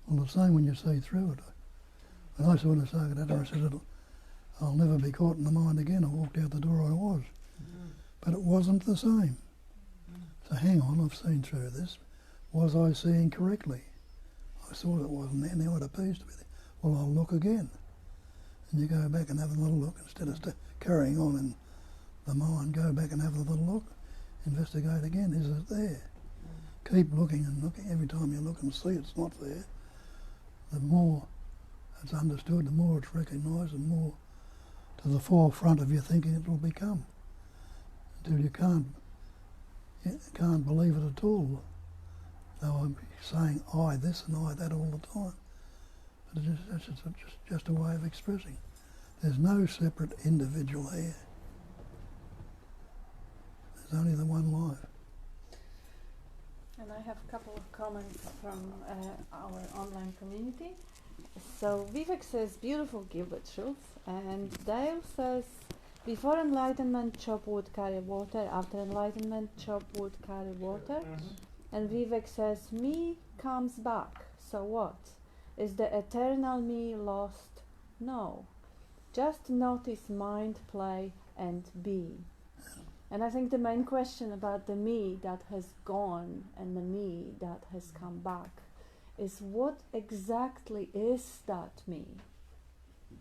Well, the same when you see through it. When I saw Nisargadatta, I said, I'll never be caught in the mind again. I walked out the door I was. But it wasn't the same. So hang on, I've seen through this. Was I seeing correctly? I saw it wasn't there, now it appears to be there. Well, I'll look again. And you go back and have a little look instead of carrying on in the mind. Go back and have a little look. Investigate again. Is it there? Keep looking and looking. Every time you look and see it's not there, the more it's understood, the more it's recognised, the more to the forefront of your thinking it will become. Until you can't believe it at all. Though I'm saying I this and I that all the time. But it's just a way of expressing. There's no separate individual here. There's only the one life. And I have a couple of comments from our online community. So Vivek says, beautiful Gilbert truth. And Dale says, before enlightenment, chop wood, carry water. After enlightenment, chop wood, carry water. And Vivek says, me comes back. So what? Is the eternal me lost? No. Just notice mind, play, and be. And I think the main question about the me that has gone and the me that has come back is, what exactly is that me?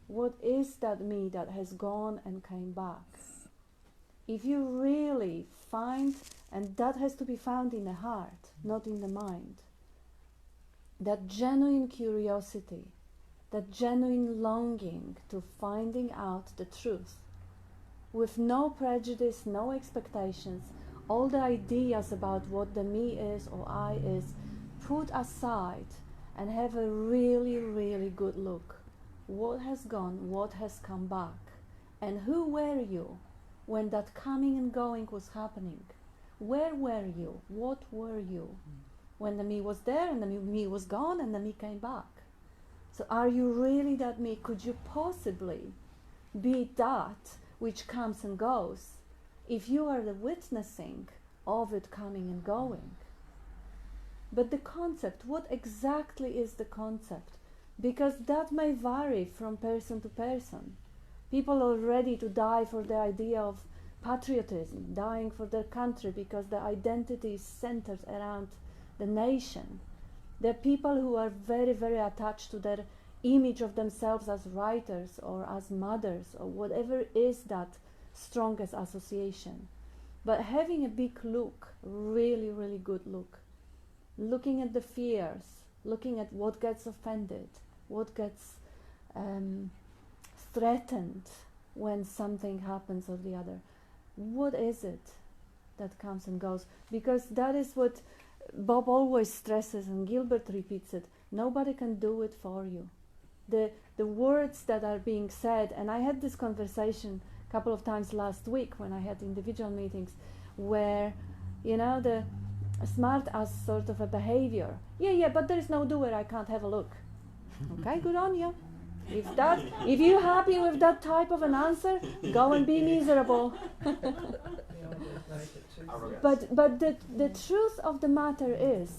What is that me that has gone and came back? If you really find, and that has to be found in the heart, not in the mind, that genuine curiosity, that genuine longing to finding out the truth, with no prejudice, no expectations, all the ideas about what the me is or I is put aside, and have a really, really good look. What has gone, what has come back, and who were you when that coming and going was happening? Where were you? What were you? When the me was there and the me was gone and the me came back. So are you really that me? Could you possibly be that which comes and goes if you are the witnessing of it coming and going? But the concept, what exactly is the concept? Because that may vary from person to person. People are ready to die for the idea of patriotism, dying for their country because their identity is centered around the nation. There are people who are very, very attached to their image of themselves as writers or as mothers or whatever is that strongest association. But having a big look, really, really good look, looking at the fears, looking at what gets offended, what gets threatened when something happens or the other. What is it that comes and goes? Because that is what Bob always stresses, and Gilbert repeats it. Nobody can do it for you. The words that are being said, and I had this conversation a couple of times last week when I had individual meetings, where, you know, the smart as sort of a behavior. Yeah, but there is no doer, I can't have a look. Okay, good on you. If you're happy with that type of an answer, go and be miserable. But the truth of the matter is,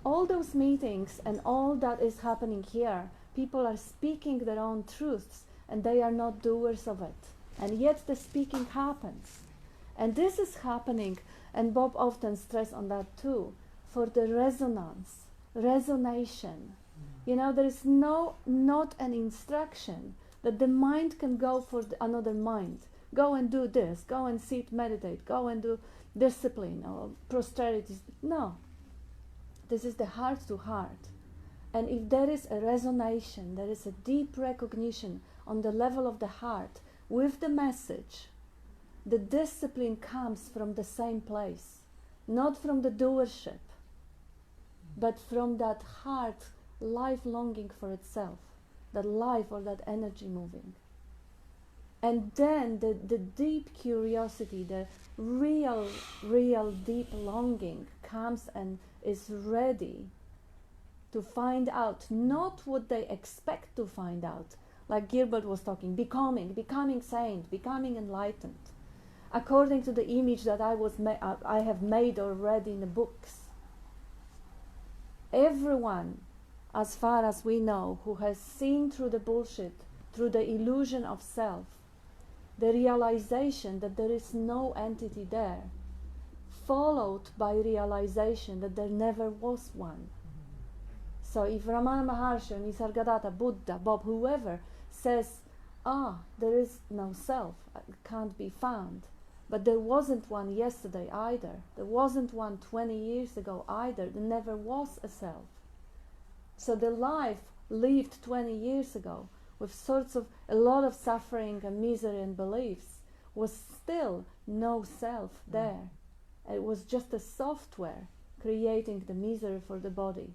all those meetings and all that is happening here, people are speaking their own truths and they are not doers of it. And yet the speaking happens. And this is happening, and Bob often stresses on that too, for the resonance, resonation. You know, there is not an instruction that the mind can go for another mind. Go and do this, go and sit, meditate, go and do discipline or prosperity. No. This is the heart to heart. And if there is a resonation, there is a deep recognition on the level of the heart with the message, the discipline comes from the same place, not from the doership, but from that heart, life longing for itself, that life or that energy moving. And then the deep curiosity, the real deep longing comes and is ready to find out not what they expect to find out, like Gilbert was talking, becoming saint, becoming enlightened, according to the image that I have made or read in the books. Everyone, as far as we know, who has seen through the bullshit, through the illusion of self, the realization that there is no entity there, followed by realization that there never was one. So if Ramana Maharishi, Nisargadatta, Buddha, Bob, whoever says, there is no self, it can't be found, but there wasn't one yesterday either, there wasn't one 20 years ago either, there never was a self. So the life lived 20 years ago with sorts of a lot of suffering and misery and beliefs was still no self there. It was just a software creating the misery for the body.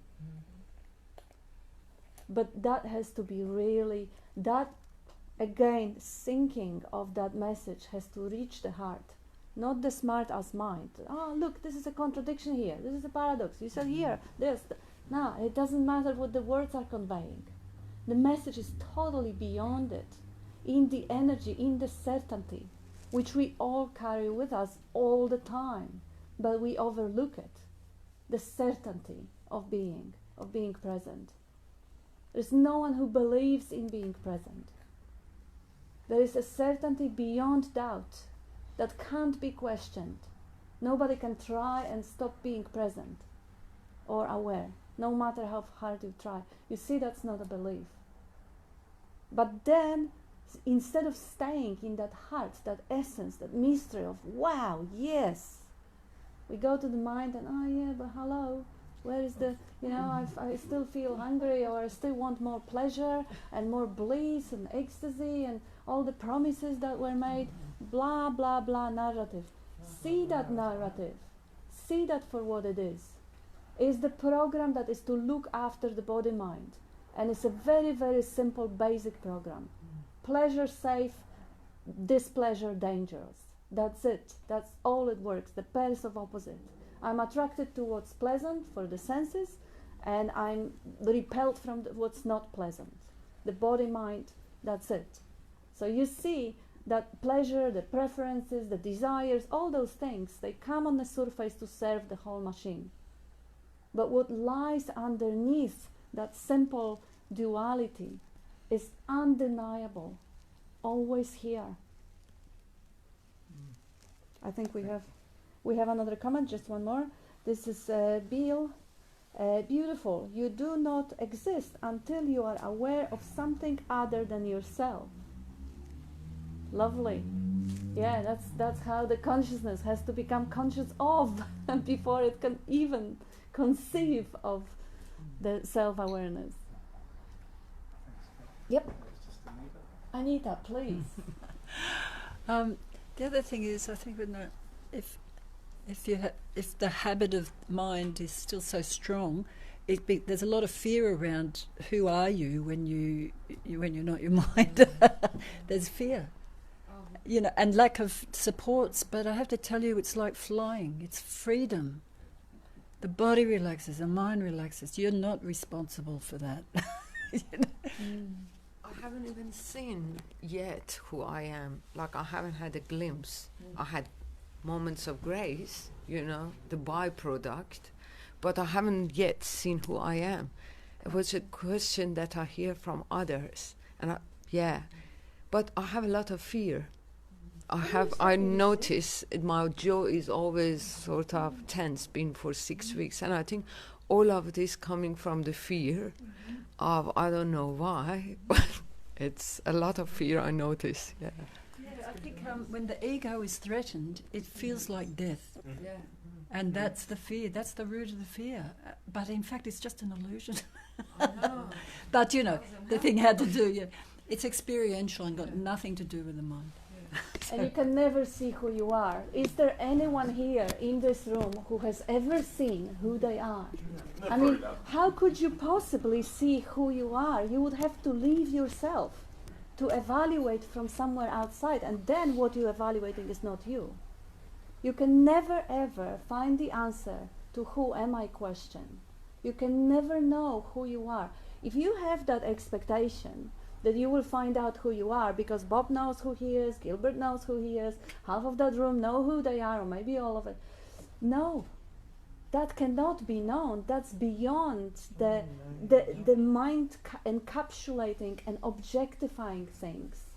But that has to be really, that again, sinking of that message has to reach the heart, not the smart as mind. Look, this is a contradiction here, this is a paradox, you said here, this. No, it doesn't matter what the words are conveying. The message is totally beyond it, in the energy, in the certainty, which we all carry with us all the time, but we overlook it. The certainty of being present. There's no one who believes in being present. There is a certainty beyond doubt that can't be questioned. Nobody can try and stop being present or aware, no matter how hard you try. You see, that's not a belief. But then, instead of staying in that heart, that essence, that mystery of, wow, yes, we go to the mind and, yeah, but hello, where is the, I still feel hungry, or I still want more pleasure and more bliss and ecstasy and all the promises that were made, blah, blah, blah narrative. See that narrative. See that for what it is. It's the program that is to look after the body-mind. And it's a very, very simple, basic program. Pleasure safe, displeasure dangerous. That's it. That's all it works. The pairs of opposite. I'm attracted to what's pleasant for the senses, and I'm repelled from what's not pleasant. The body-mind, that's it. So you see that pleasure, the preferences, the desires, all those things, they come on the surface to serve the whole machine. But what lies underneath that simple duality is undeniable, always here. I think we have another comment, just one more. This is Bill. Beautiful. You do not exist until you are aware of something other than yourself. Lovely. Yeah, that's how the consciousness has to become conscious of before it can even conceive of the self-awareness. Yep. Anita, please. The other thing is, I think, if the habit of mind is still so strong, there's a lot of fear around who are you when you're not your mind. There's fear, and lack of supports. But I have to tell you, it's like flying. It's freedom. The body relaxes, the mind relaxes. You're not responsible for that. I haven't even seen yet who I am. Like, I haven't had a glimpse. I had moments of grace, the byproduct, but I haven't yet seen who I am. It was a question that I hear from others, and but I have a lot of fear. I notice my jaw is always sort of tense, been for 6 weeks, and I think all of this coming from the fear of, I don't know why, but it's a lot of fear I notice. Yeah, I think when the ego is threatened, it feels like death. Yeah. And that's the fear, that's the root of the fear. But in fact, it's just an illusion. But the thing had to do, it's experiential and got nothing to do with the mind. And you can never see who you are. Is there anyone here in this room who has ever seen who they are? I mean, how could you possibly see who you are? You would have to leave yourself to evaluate from somewhere outside, and then what you're evaluating is not you. You can never ever find the answer to who am I question. You can never know who you are. If you have that expectation that you will find out who you are because Bob knows who he is, Gilbert knows who he is, half of that room know who they are, or maybe all of it. No, that cannot be known. That's beyond the mind encapsulating and objectifying things.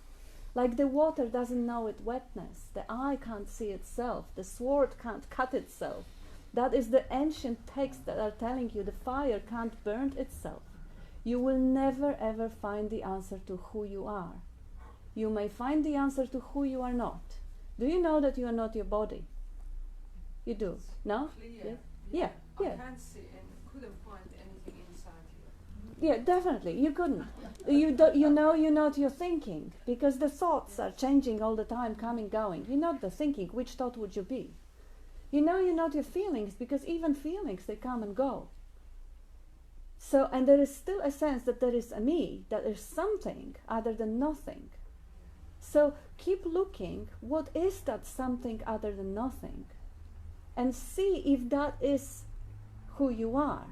Like the water doesn't know its wetness, the eye can't see itself, the sword can't cut itself. That is the ancient texts that are telling you the fire can't burn itself. You will never ever find the answer to who you are. You may find the answer to who you are not. Do you know that you are not your body? You do? No? Yes? Yeah. I can't see and couldn't find anything inside here. Yeah, definitely. You couldn't. You know you're not your thinking, because the thoughts are changing all the time, coming, going. You're not the thinking. Which thought would you be? You know you're not your feelings, because even feelings, they come and go. So, and there is still a sense that there is a me, that there's something other than nothing. So keep looking, what is that something other than nothing? And see if that is who you are.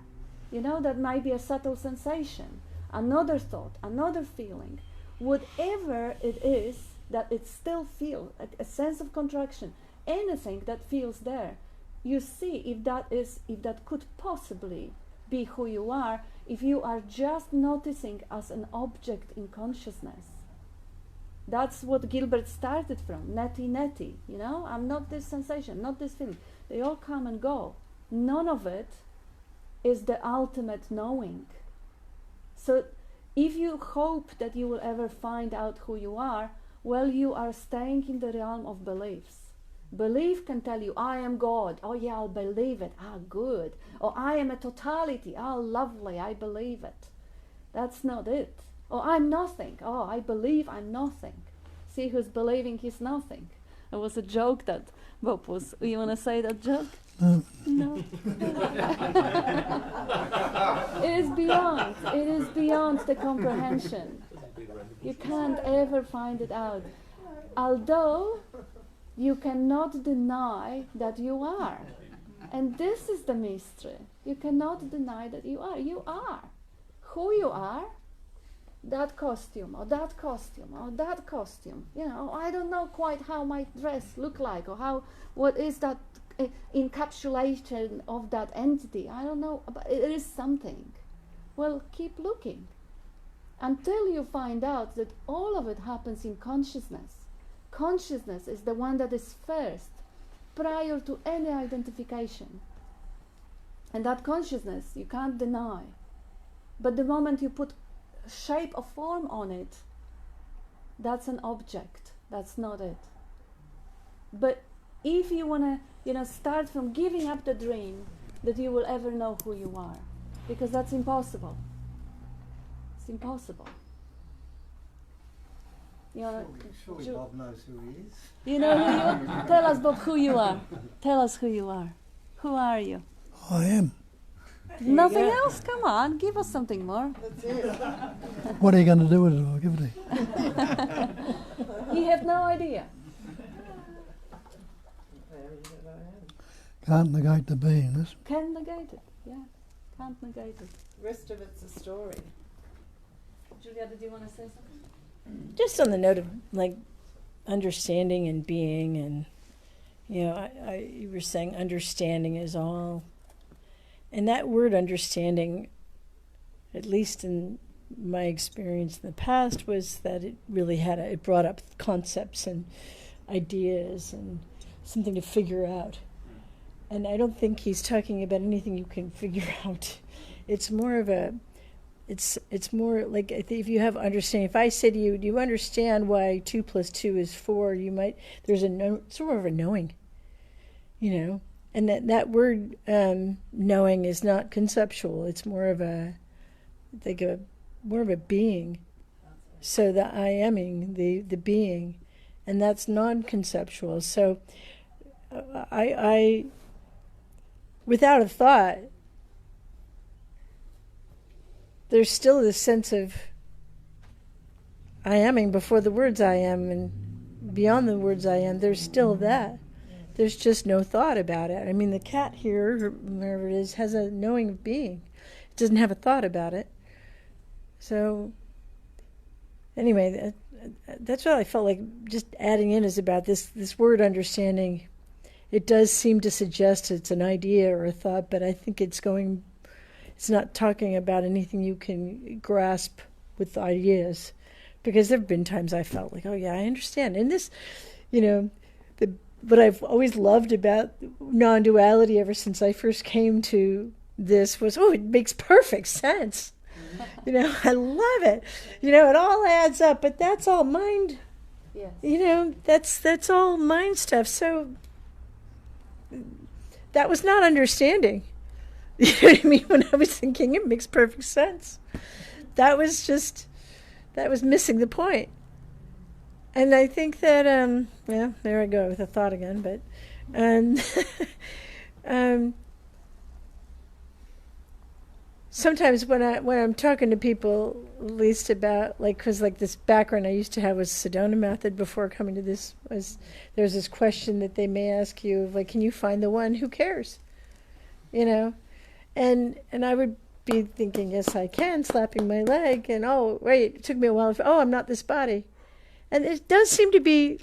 That might be a subtle sensation, another thought, another feeling. Whatever it is that it still feels, a sense of contraction, anything that feels there, you see if that could possibly be who you are, if you are just noticing as an object in consciousness. That's what Gilbert started from, neti. I'm not this sensation, not this feeling. They all come and go. None of it is the ultimate knowing. So if you hope that you will ever find out who you are, well, you are staying in the realm of beliefs. Belief can tell you, I am God. Oh yeah, I'll believe it. Ah, good. Or I am a totality. Ah, lovely, I believe it. That's not it. Or I'm nothing. Oh, I believe I'm nothing. See who's believing he's nothing. It was a joke that Bob was. You want to say that joke? No. It is beyond the comprehension. You can't ever find it out. Although you cannot deny that you are. And this is the mystery. You cannot deny that you are. You are. Who you are, that costume, or that costume, or that costume. I don't know quite how my dress look like, or what is that encapsulation of that entity. I don't know, but it is something. Well, keep looking until you find out that all of it happens in consciousness. Consciousness is the one that is first, prior to any identification. And that consciousness you can't deny. But the moment you put shape or form on it, that's an object. That's not it. But if you want to, start from giving up the dream that you will ever know who you are, because that's impossible. It's impossible. Surely Bob knows who he is. You know who you are? Tell us, Bob, who you are. Tell us who you are. Who are you? I am. Nothing else? Come on, give us something more. That's it. What are you going to do with it? I'll give it to you. You have no idea. Can't negate the beingness. Can't negate it. Yeah, can't negate it. Rest of it's a story. Julia, did you want to say something? Just on the note of like understanding and being, and you were saying understanding is all, and that word understanding, at least in my experience in the past, was that it really it brought up concepts and ideas and something to figure out. And I don't think he's talking about anything you can figure out. It's more of a, it's more like if you have understanding. If I say to you, do you understand why 2 + 2 is 4? You might, there's sort of a knowing, And that word knowing is not conceptual. It's more of more of a being. So the I aming, the being, and that's non-conceptual. So I without a thought, there's still this sense of I aming before the words I am, and beyond the words I am, there's still that. There's just no thought about it. I mean, the cat here, or wherever it is, has a knowing of being. It doesn't have a thought about it. So, anyway, that's what I felt like just adding in is about this word understanding. It does seem to suggest it's an idea or a thought, but I think it's not talking about anything you can grasp with ideas. Because there have been times I felt like, oh yeah, I understand. And this, what I've always loved about non-duality ever since I first came to this was, it makes perfect sense. I love it. It all adds up, but that's all mind. Yes. That's all mind stuff. So that was not understanding. You know what I mean? When I was thinking, it makes perfect sense. That was missing the point. And I think that, there I go with a thought again, but sometimes when I'm talking to people, at least about, because this background I used to have was Sedona method before coming to this, there's this question that they may ask you of, can you find the one who cares? And I would be thinking, yes, I can, slapping my leg, and wait, it took me a while, I'm not this body. And it does seem to be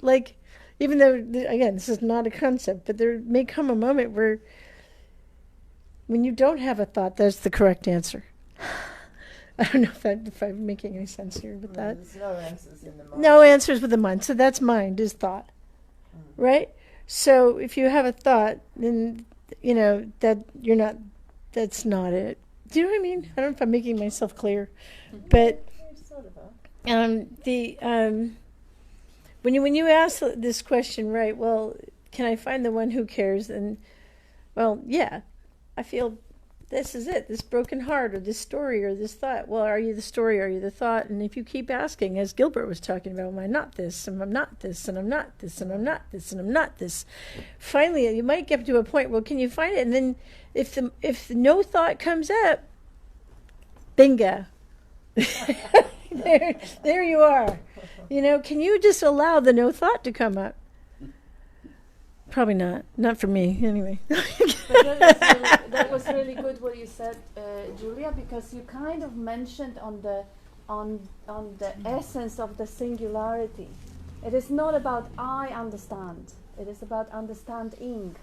even though, again, this is not a concept, but there may come a moment where when you don't have a thought, that's the correct answer. I don't know if I'm making any sense here with that. There's no answers in the mind. No answers with the mind. So that's mind, is thought. Right? So if you have a thought, then, that's not it. Do you know what I mean? I don't know if I'm making myself clear. But Sort of are. when you ask this question, right, well, can I find the one who cares? And, well, yeah, I feel this is it, this broken heart or this story or this thought. Well, are you the story? Are you the thought? And if you keep asking, as Gilbert was talking about, am I not this, and I'm not this, and I'm not this, and I'm not this, and I'm not this. Finally, you might get to a point, well, can you find it? And then if no thought comes up, bingo. There you are. Can you just allow the no thought to come up? Probably not. Not for me, anyway. But that was really good what you said, Julia, because you kind of mentioned on the essence of the singularity. It is not about I understand. It is about understanding.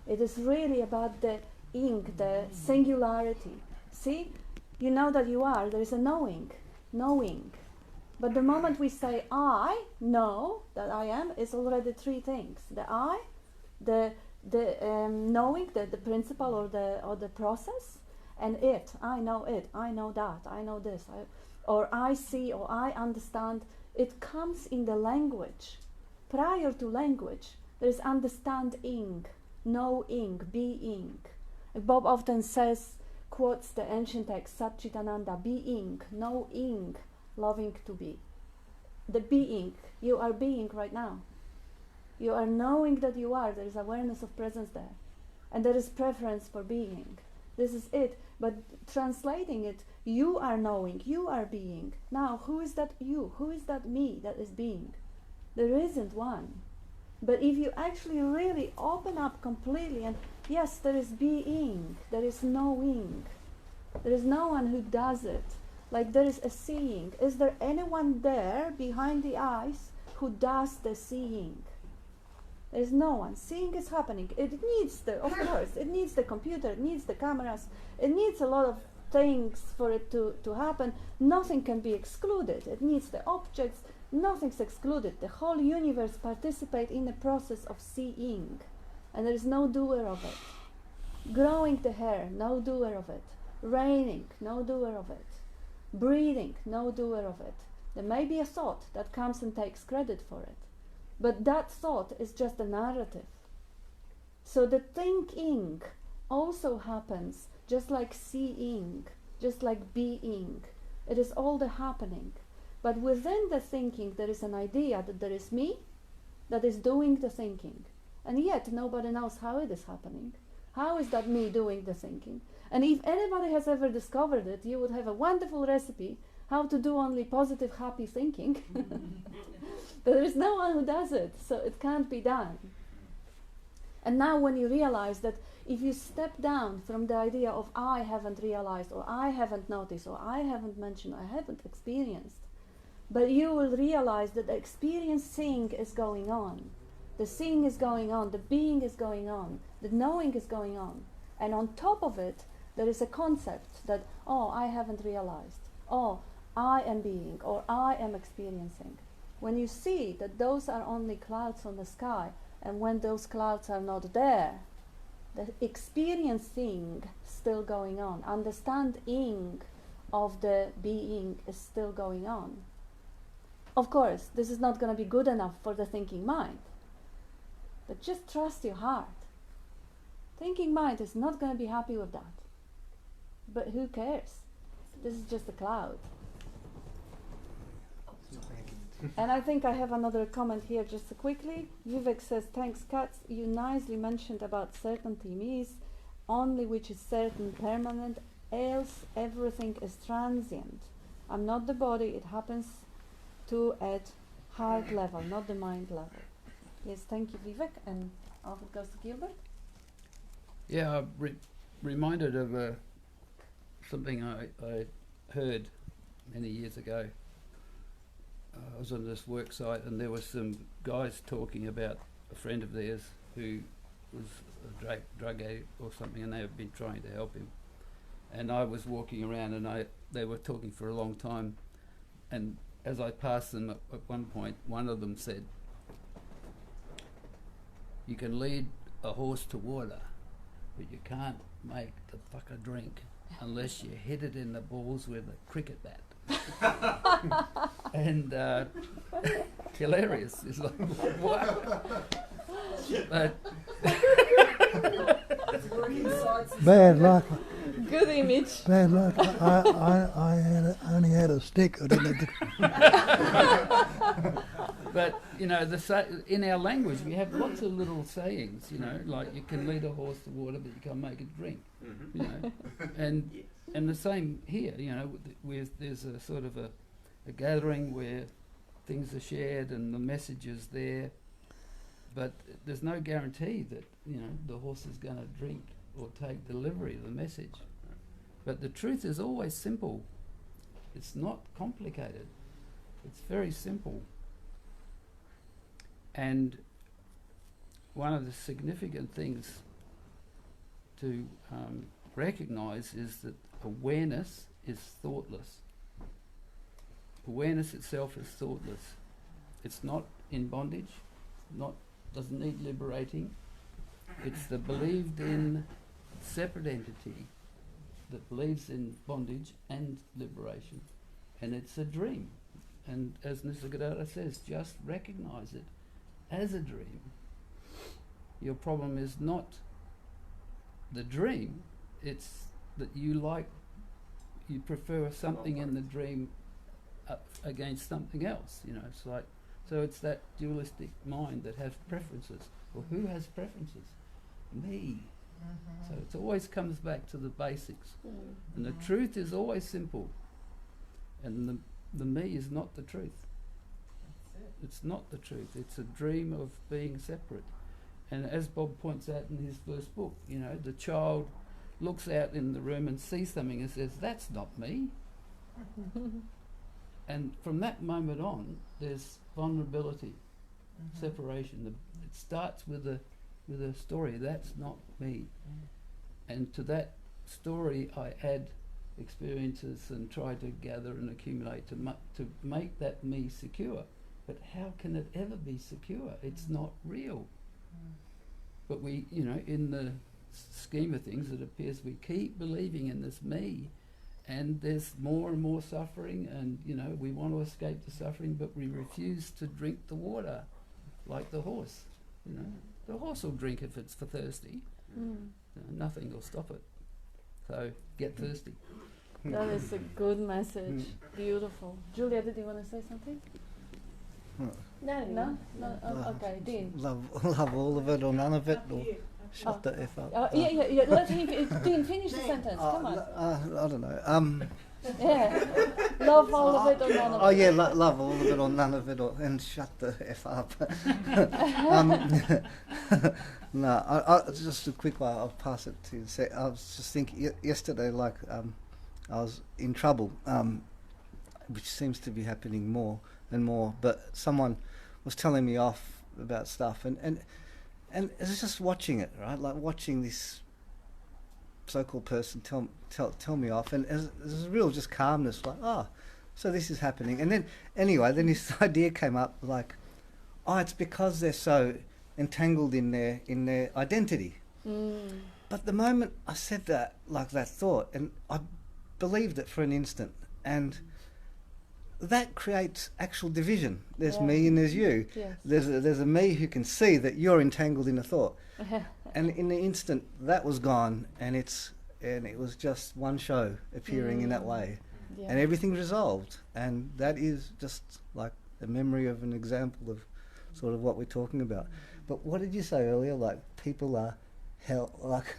It is really about the ing, the singularity. See, you know that you are. There is a knowing. But the moment we say I know that I am, it's already three things. The I, the the knowing the principle or the process, and I know that, I know this, or I see or I understand. It comes in the language. Prior to language, there is understanding, knowing, being. Bob often quotes the ancient text, Satchitananda, being, knowing, loving to be. The being, you are being right now. You are knowing that you are, there is awareness of presence there. And there is preference for being. This is it. But translating it, you are knowing, you are being. Now, who is that you? Who is that me that is being? There isn't one. But if you actually really open up completely, and yes, there is being, there is knowing. There is no one who does it. Like there is a seeing. Is there anyone there behind the eyes who does the seeing? There is no one. Seeing is happening. It needs of course, it needs the computer, it needs the cameras, it needs a lot of things for it to happen. Nothing can be excluded. It needs the objects. Nothing's excluded. The whole universe participates in the process of seeing, and there is no doer of it. Growing the hair, no doer of it. Raining, no doer of it. Breathing, no doer of it. There may be a thought that comes and takes credit for it, but that thought is just a narrative. So the thinking also happens just like seeing, just like being. It is all the happening. But within the thinking there is an idea that there is me that is doing the thinking. And yet nobody knows how it is happening. How is that me doing the thinking? And if anybody has ever discovered it, you would have a wonderful recipe how to do only positive, happy thinking. But there is no one who does it, so it can't be done. And now when you realize that if you step down from the idea of I haven't realized, or I haven't noticed, or I haven't mentioned, I haven't experienced, but you will realize that the experiencing is going on. The seeing is going on, the being is going on, the knowing is going on. And on top of it, there is a concept that, oh, I haven't realized, oh, I am being, or I am experiencing. When you see that those are only clouds on the sky, and when those clouds are not there, the experiencing still going on, understanding of the being is still going on. Of course, this is not going to be good enough for the thinking mind, but just trust your heart. Thinking mind is not going to be happy with that. But who cares? This is just a cloud. And I think I have another comment here just quickly. Vivek says, thanks Katz, you nicely mentioned about certainty means only which is certain permanent, else everything is transient. I'm not the body, it happens to at heart level, not the mind level. Yes, thank you Vivek, and off it goes to Gilbert. Yeah, I'm reminded of something I heard many years ago. I was on this work site and there were some guys talking about a friend of theirs who was a drug addict or something, and they had been trying to help him. And I was walking around and they were talking for a long time, and as I passed them at one point, one of them said, "You can lead a horse to water, but you can't make the fucker drink unless you hit it in the balls with a cricket bat." And hilarious. It's like, what? But Bad luck. Good image. Bad luck. I only had a stick. I didn't have but you know, in our language we have lots of little sayings. You know, like you can lead a horse to water, but you can't make it drink. You know, and the same here. You know, there's a sort of a gathering where things are shared and the message is there, but there's no guarantee that, you know, the horse is going to drink or take delivery of the message. But the truth is always simple. It's not complicated. It's very simple. And one of the significant things to recognize is that awareness is thoughtless. Awareness itself is thoughtless. It's not in bondage, doesn't need liberating. It's the believed in separate entity that believes in bondage and liberation, and it's a dream. And as Nisargadatta says, just recognize it as a dream. Your problem is not the dream, it's that you prefer something in the dream against something else, it's like, so it's that dualistic mind that has preferences. Well, who has preferences? Me. So it always comes back to the basics. And the truth is always simple. And the me is not the truth. It's not the truth. It's a dream of being separate. And as Bob points out in his first book, the child looks out in the room and sees something and says, "That's not me." And from that moment on, there's vulnerability, separation. It starts with a story. That's not me. And to that story, I add experiences and try to gather and accumulate to make that me secure. But how can it ever be secure? It's not real. But we, in the scheme of things, it appears we keep believing in this me, and there's more and more suffering, and we want to escape the suffering, but we refuse to drink the water, like the horse. The horse will drink if it's for thirsty. Nothing will stop it. So get thirsty. That is a good message. Beautiful. Julia, did you want to say something? No? Okay, Dean. Love all of it or none of it, or shut the F up. Yeah. Let him, Dean, finish the sentence. Come on. I don't know. Yeah. Love all of it or none of it. Oh yeah, love all of it or none of it, and shut the F up. No, I just a quick one. I'll pass it to you. I was just thinking yesterday, I was in trouble, which seems to be happening more and more. But someone was telling me off about stuff, and it was just watching it, right? Like watching this so-called person tell me off, and there's a real just calmness, like, so this is happening. And then this idea came up, like, it's because they're so entangled in their identity. But the moment I said that, like that thought, and I believed it for an instant, and that creates actual division. There's me and there's you. Yes. There's a me who can see that you're entangled in a thought. And in the instant that was gone, and it was just one show appearing in that way, and everything resolved. And that is just like a memory of an example of sort of what we're talking about. But what did you say earlier? Like people are hell, like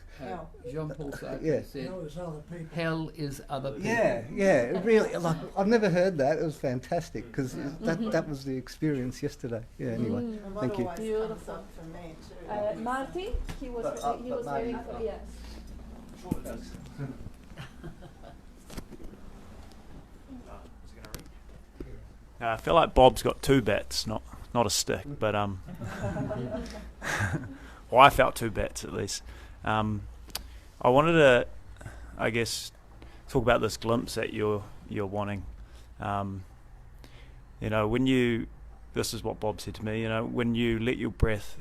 Jean-Paul Sartre said, Hell is other people. hell is other people. Yeah, really. Like I've never heard that. It was fantastic because that was the experience yesterday. Yeah. Anyway, thank you. Beautiful. For me too. Marty, he was waiting for yes. I feel like Bob's got two bats, not a stick, but well, I felt two bats at least. I wanted to, I guess, talk about this glimpse that you're wanting. When you, this is what Bob said to me. When you let your breath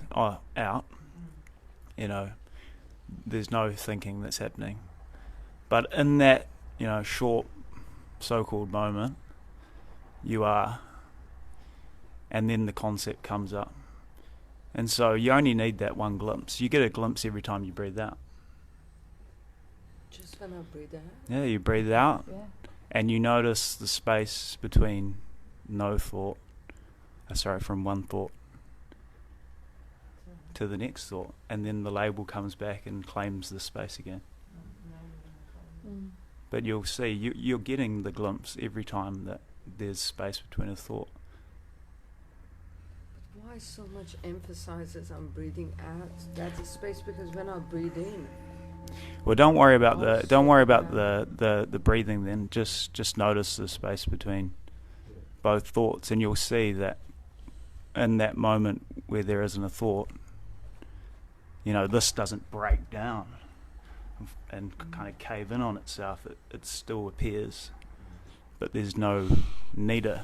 out, there's no thinking that's happening. But in that, short so-called moment, you are, and then the concept comes up. And so you only need that one glimpse. You get a glimpse every time you breathe out. Just when I breathe out? Yeah, you breathe out, Yeah. and you notice the space between from one thought to the next thought, and then the label comes back and claims the space again. But you'll see, you're getting the glimpse every time that there's space between a thought. Why so much emphasis on breathing out? That's a space, because when I breathe in. Well, don't worry about the breathing then. Just notice the space between both thoughts, and you'll see that in that moment where there isn't a thought, this doesn't break down and kind of cave in on itself. It still appears, but there's no needer.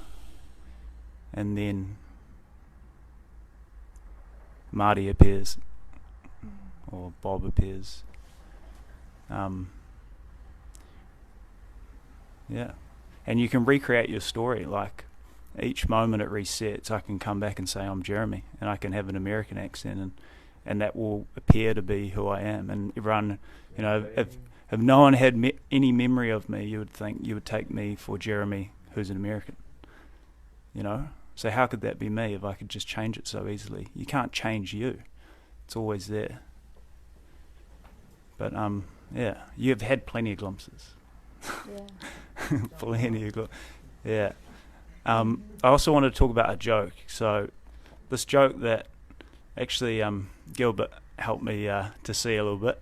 And then Marty appears, or Bob appears. Yeah, and you can recreate your story. Like each moment it resets, I can come back and say I'm Jeremy, and I can have an American accent, and that will appear to be who I am. And everyone, if no one had any memory of me, you would take me for Jeremy, who's an American. So how could that be me if I could just change it so easily? You can't change you; it's always there. But yeah, you've had plenty of glimpses. Yeah. Plenty of glimpses. Yeah. I also want to talk about a joke. So this joke that actually Gilbert helped me to see a little bit.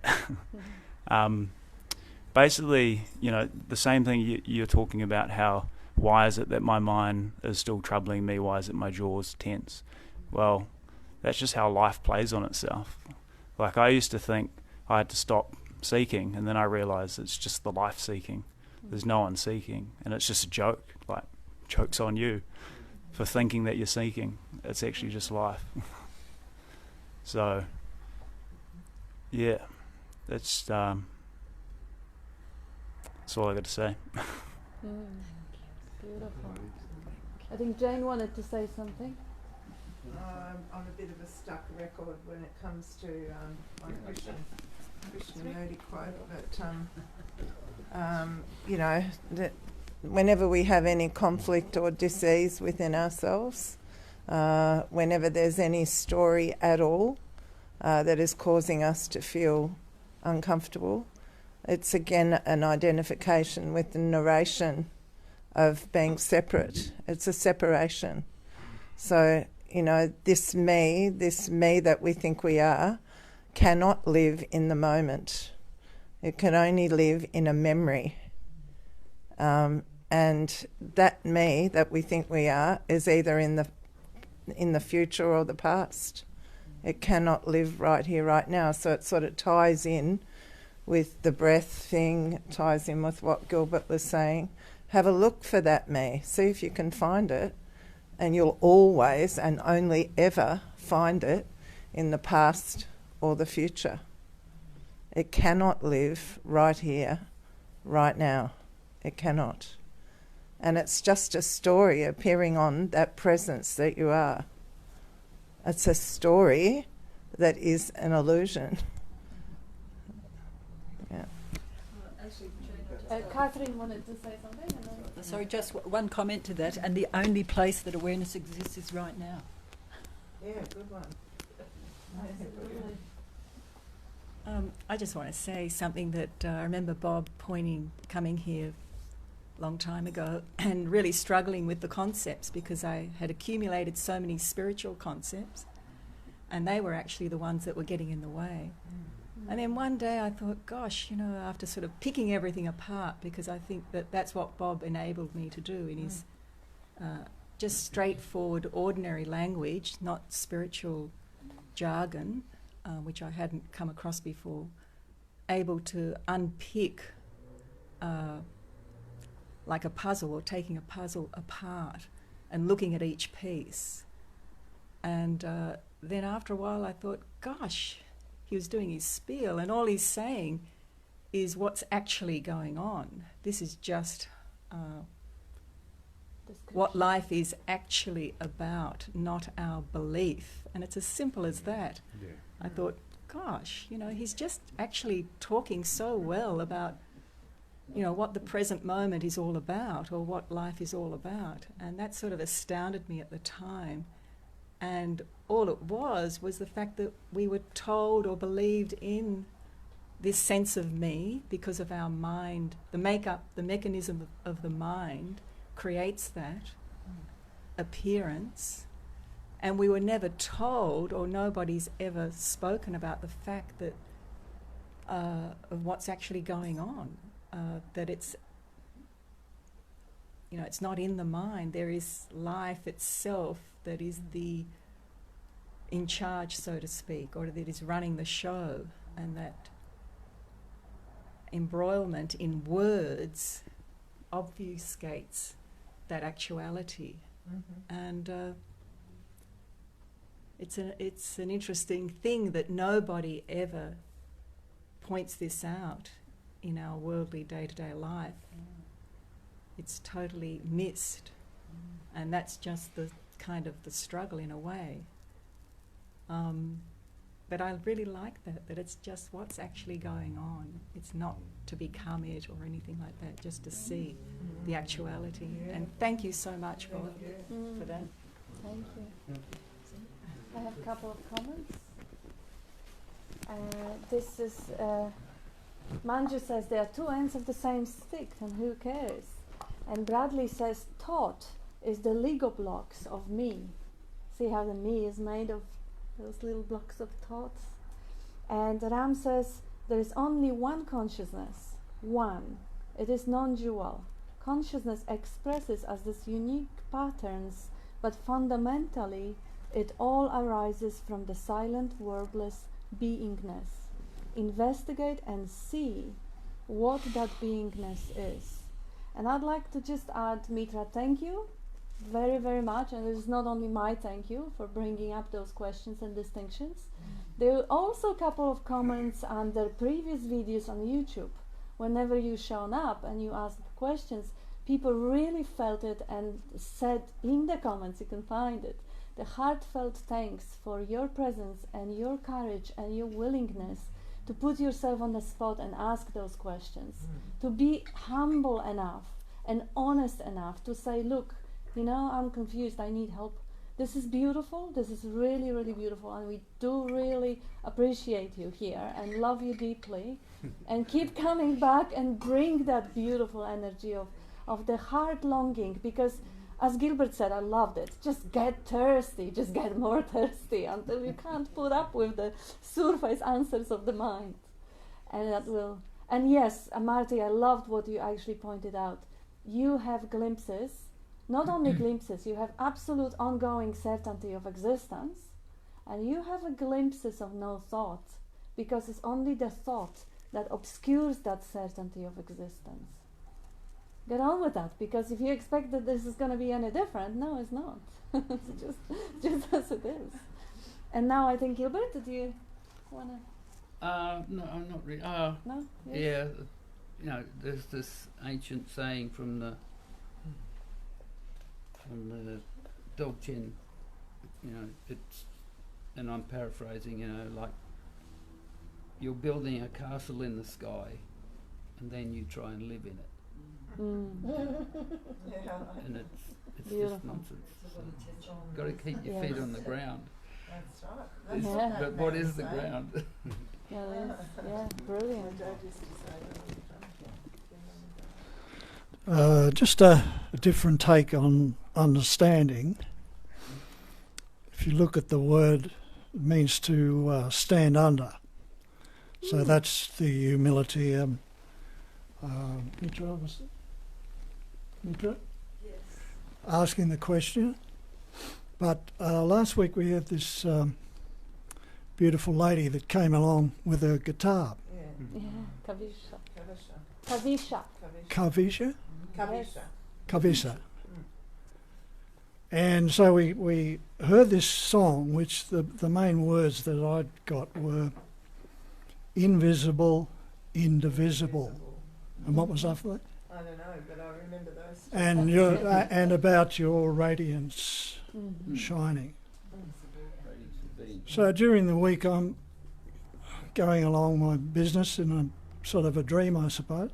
Basically, the same thing you're talking about, how why is it that my mind is still troubling me? Why is it my jaw's tense? Well, that's just how life plays on itself. Like I used to think I had to stop seeking, and then I realised it's just the life seeking. There's no one seeking, and it's just a joke. Like, joke's on you for thinking that you're seeking. It's actually just life. So, yeah, that's all I got to say. Beautiful. I think Jane wanted to say something. I'm a bit of a stuck record when it comes to my Krishnamurti quote, but that whenever we have any conflict or disease within ourselves, whenever there's any story at all that is causing us to feel uncomfortable, it's again an identification with the narration of being separate. It's a separation. So, this me that we think we are, cannot live in the moment. It can only live in a memory. And that me that we think we are is either in the future or the past. It cannot live right here, right now. So it sort of ties in with the breath thing, ties in with what Gilbert was saying. Have a look for that me. See if you can find it. And you'll always and only ever find it in the past or the future. It cannot live right here, right now. It cannot. And it's just a story appearing on that presence that you are. It's a story that is an illusion. Yeah. Catherine wanted to say something. And then Sorry, just one comment to that. And the only place that awareness exists is right now. Yeah, good one. I just want to say something that I remember Bob coming here a long time ago and really struggling with the concepts because I had accumulated so many spiritual concepts and they were actually the ones that were getting in the way. And then one day I thought, gosh, after sort of picking everything apart, because I think that that's what Bob enabled me to do in his just straightforward, ordinary language, not spiritual jargon, which I hadn't come across before, able to unpick like a puzzle, or taking a puzzle apart and looking at each piece. And then after a while I thought, gosh, he was doing his spiel and all he's saying is what's actually going on. This is just what life is actually about, not our belief. And it's as simple as that. Yeah. I thought, gosh, he's just actually talking so well about, what the present moment is all about or what life is all about. And that sort of astounded me at the time. And all it was the fact that we were told or believed in this sense of me because of our mind. The mechanism of the mind creates that appearance. And we were never told, or nobody's ever spoken about the fact that of what's actually going on, that it's not in the mind. There is life itself that is in charge, so to speak, or that is running the show, and that embroilment in words obfuscates that actuality. And It's an interesting thing that nobody ever points this out in our worldly day-to-day life. It's totally missed, and that's just the kind of the struggle in a way. But I really like that it's just what's actually going on. It's not to become it or anything like that, just to see the actuality. And thank you so much for that. Thank you. I have a couple of comments. This is, Manju says there are two ends of the same stick, and who cares? And Bradley says thought is the Lego blocks of me. See how the me is made of those little blocks of thoughts? And Ram says there is only one consciousness, one. It is non-dual. Consciousness expresses as this unique patterns, but fundamentally it all arises from the silent, wordless beingness. Investigate and see what that beingness is. And I'd like to just add, Mitra, thank you very, very much. And it is not only my thank you for bringing up those questions and distinctions. There were also a couple of comments under previous videos on YouTube. Whenever you shown up and you asked questions, people really felt it and said in the comments, you can find it, the heartfelt thanks for your presence and your courage and your willingness to put yourself on the spot and ask those questions, to be humble enough and honest enough to say, look, you know, I'm confused, I need help. This is beautiful, this is really, really beautiful, and we do really appreciate you here and love you deeply. And keep coming back and bring that beautiful energy of the heart longing, because as Gilbert said, I loved it, just get thirsty, just get more thirsty until you can't put up with the surface answers of the mind. And that will, and yes, Marty, I loved what you actually pointed out. You have glimpses, not only glimpses, you have absolute ongoing certainty of existence, and you have a glimpses of no thought, because it's only the thought that obscures that certainty of existence. Get on with that, because if you expect that this is going to be any different, no, it's not. It's just as it is. And now I think, Gilbert, did you want to? No, I'm not really. No? Yes? Yeah, you know, there's this ancient saying from the Dogchen, you know, it's, and I'm paraphrasing, you know, like you're building a castle in the sky, and then you try and live in it. And it's just nonsense. So got to keep your feet on the ground. That's right. Yeah. But what is the ground? Yeah, brilliant. Just a different take on understanding. If you look at the word, it means to stand under. So that's the humility. Mitra, was it? Mitra? Yes. Asking the question. But last week we had this beautiful lady that came along with her guitar. Yeah, Kavisha. Kavisha. Kavisha? Kavisha. Kavisha. And so we heard this song, which the main words that I'd got were invisible, indivisible. And what was after that? I don't know, but I remember those. And and about your radiance shining. So during the week I'm going along my business in a sort of a dream, I suppose.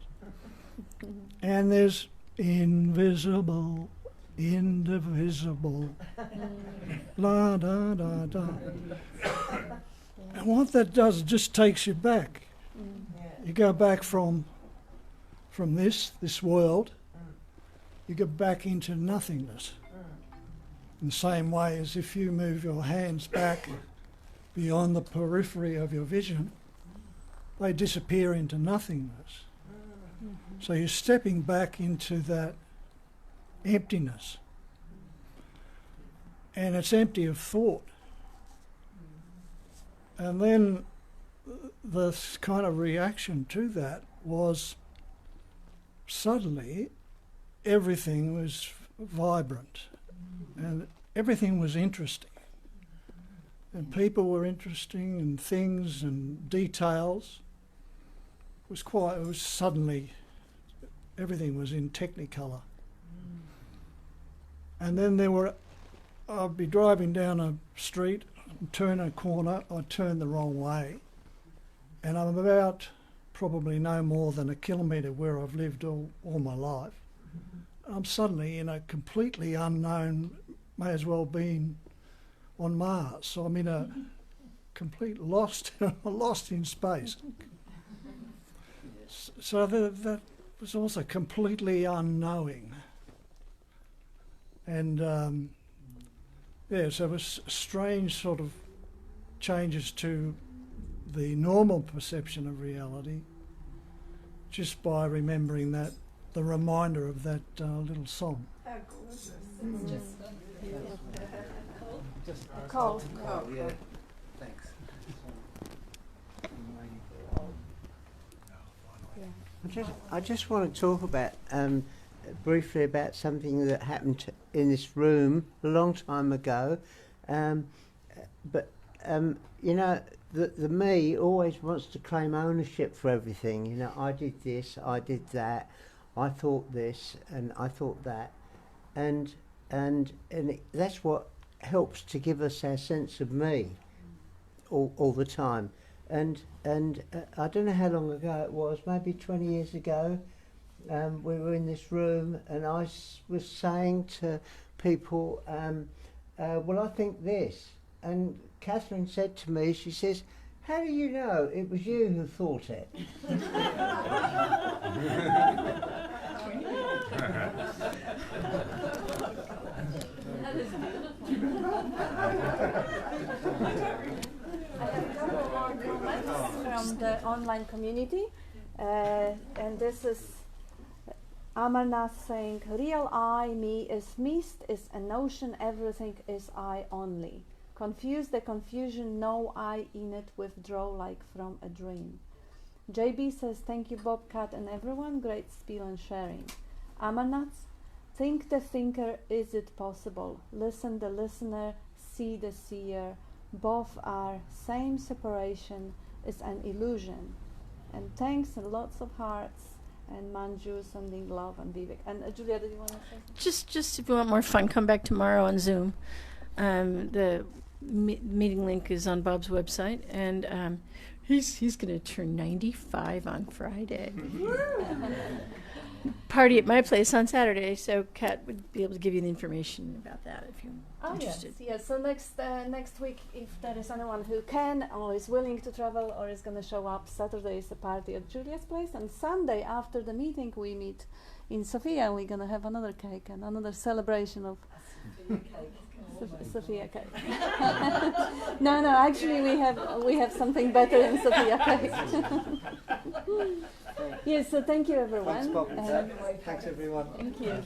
And there's invisible, indivisible, la da da da. And what that does, it just takes you back. You go back from this world, you go back into nothingness. In the same way as if you move your hands back beyond the periphery of your vision, they disappear into nothingness. So you're stepping back into that emptiness. And it's empty of thought. And then the kind of reaction to that was suddenly everything was vibrant and everything was interesting. and people were interesting, and things and details. It was suddenly, everything was in Technicolor. And then I'd be driving down a street, turn a corner, I'd turn the wrong way, and I'm about probably no more than a kilometre where I've lived all my life. I'm suddenly in a completely unknown, may as well been on Mars. So I'm in a complete lost in space. So that was also completely unknowing. And so it was strange sort of changes to the normal perception of reality just by remembering that, the reminder of that little song. Cold. Yeah. Thanks. I just want to talk about briefly about something that happened in this room a long time ago. But you know, the me always wants to claim ownership for everything. You know, I did this, I did that, I thought this, and I thought that, and that's what helps to give us our sense of me all the time. And I don't know how long ago it was, maybe 20 years ago. We were in this room, and I was saying to people, well, I think this. And Catherine said to me, she says, how do you know it was you who thought it? I have a couple more comments from the online community, and this is Amarnath saying, real I, me is mist, is a notion, everything is I only. Confuse the confusion, no I in it, withdraw like from a dream. JB says, thank you Bobcat and everyone, great spiel and sharing. Amarnath, think the thinker, is it possible? Listen the listener, see the seer. Both are same separation is an illusion. And thanks and lots of hearts. And Manju sending love and Vivek. And Julia, did you want to say something? Just if you want more fun, come back tomorrow on Zoom. The meeting link is on Bob's website, and he's going to turn 95 on Friday. Party at my place on Saturday, so Kat would be able to give you the information about that if you're interested. Yes. So next week, if there is anyone who can or is willing to travel or is going to show up, Saturday is a party at Julia's place, and Sunday after the meeting we meet in Sofia, and we're going to have another cake and another celebration of Sophia cake. No, actually we have something better than Sophia cake. Yes, so thank you everyone. Thanks, Bob. Thanks everyone. Thank you.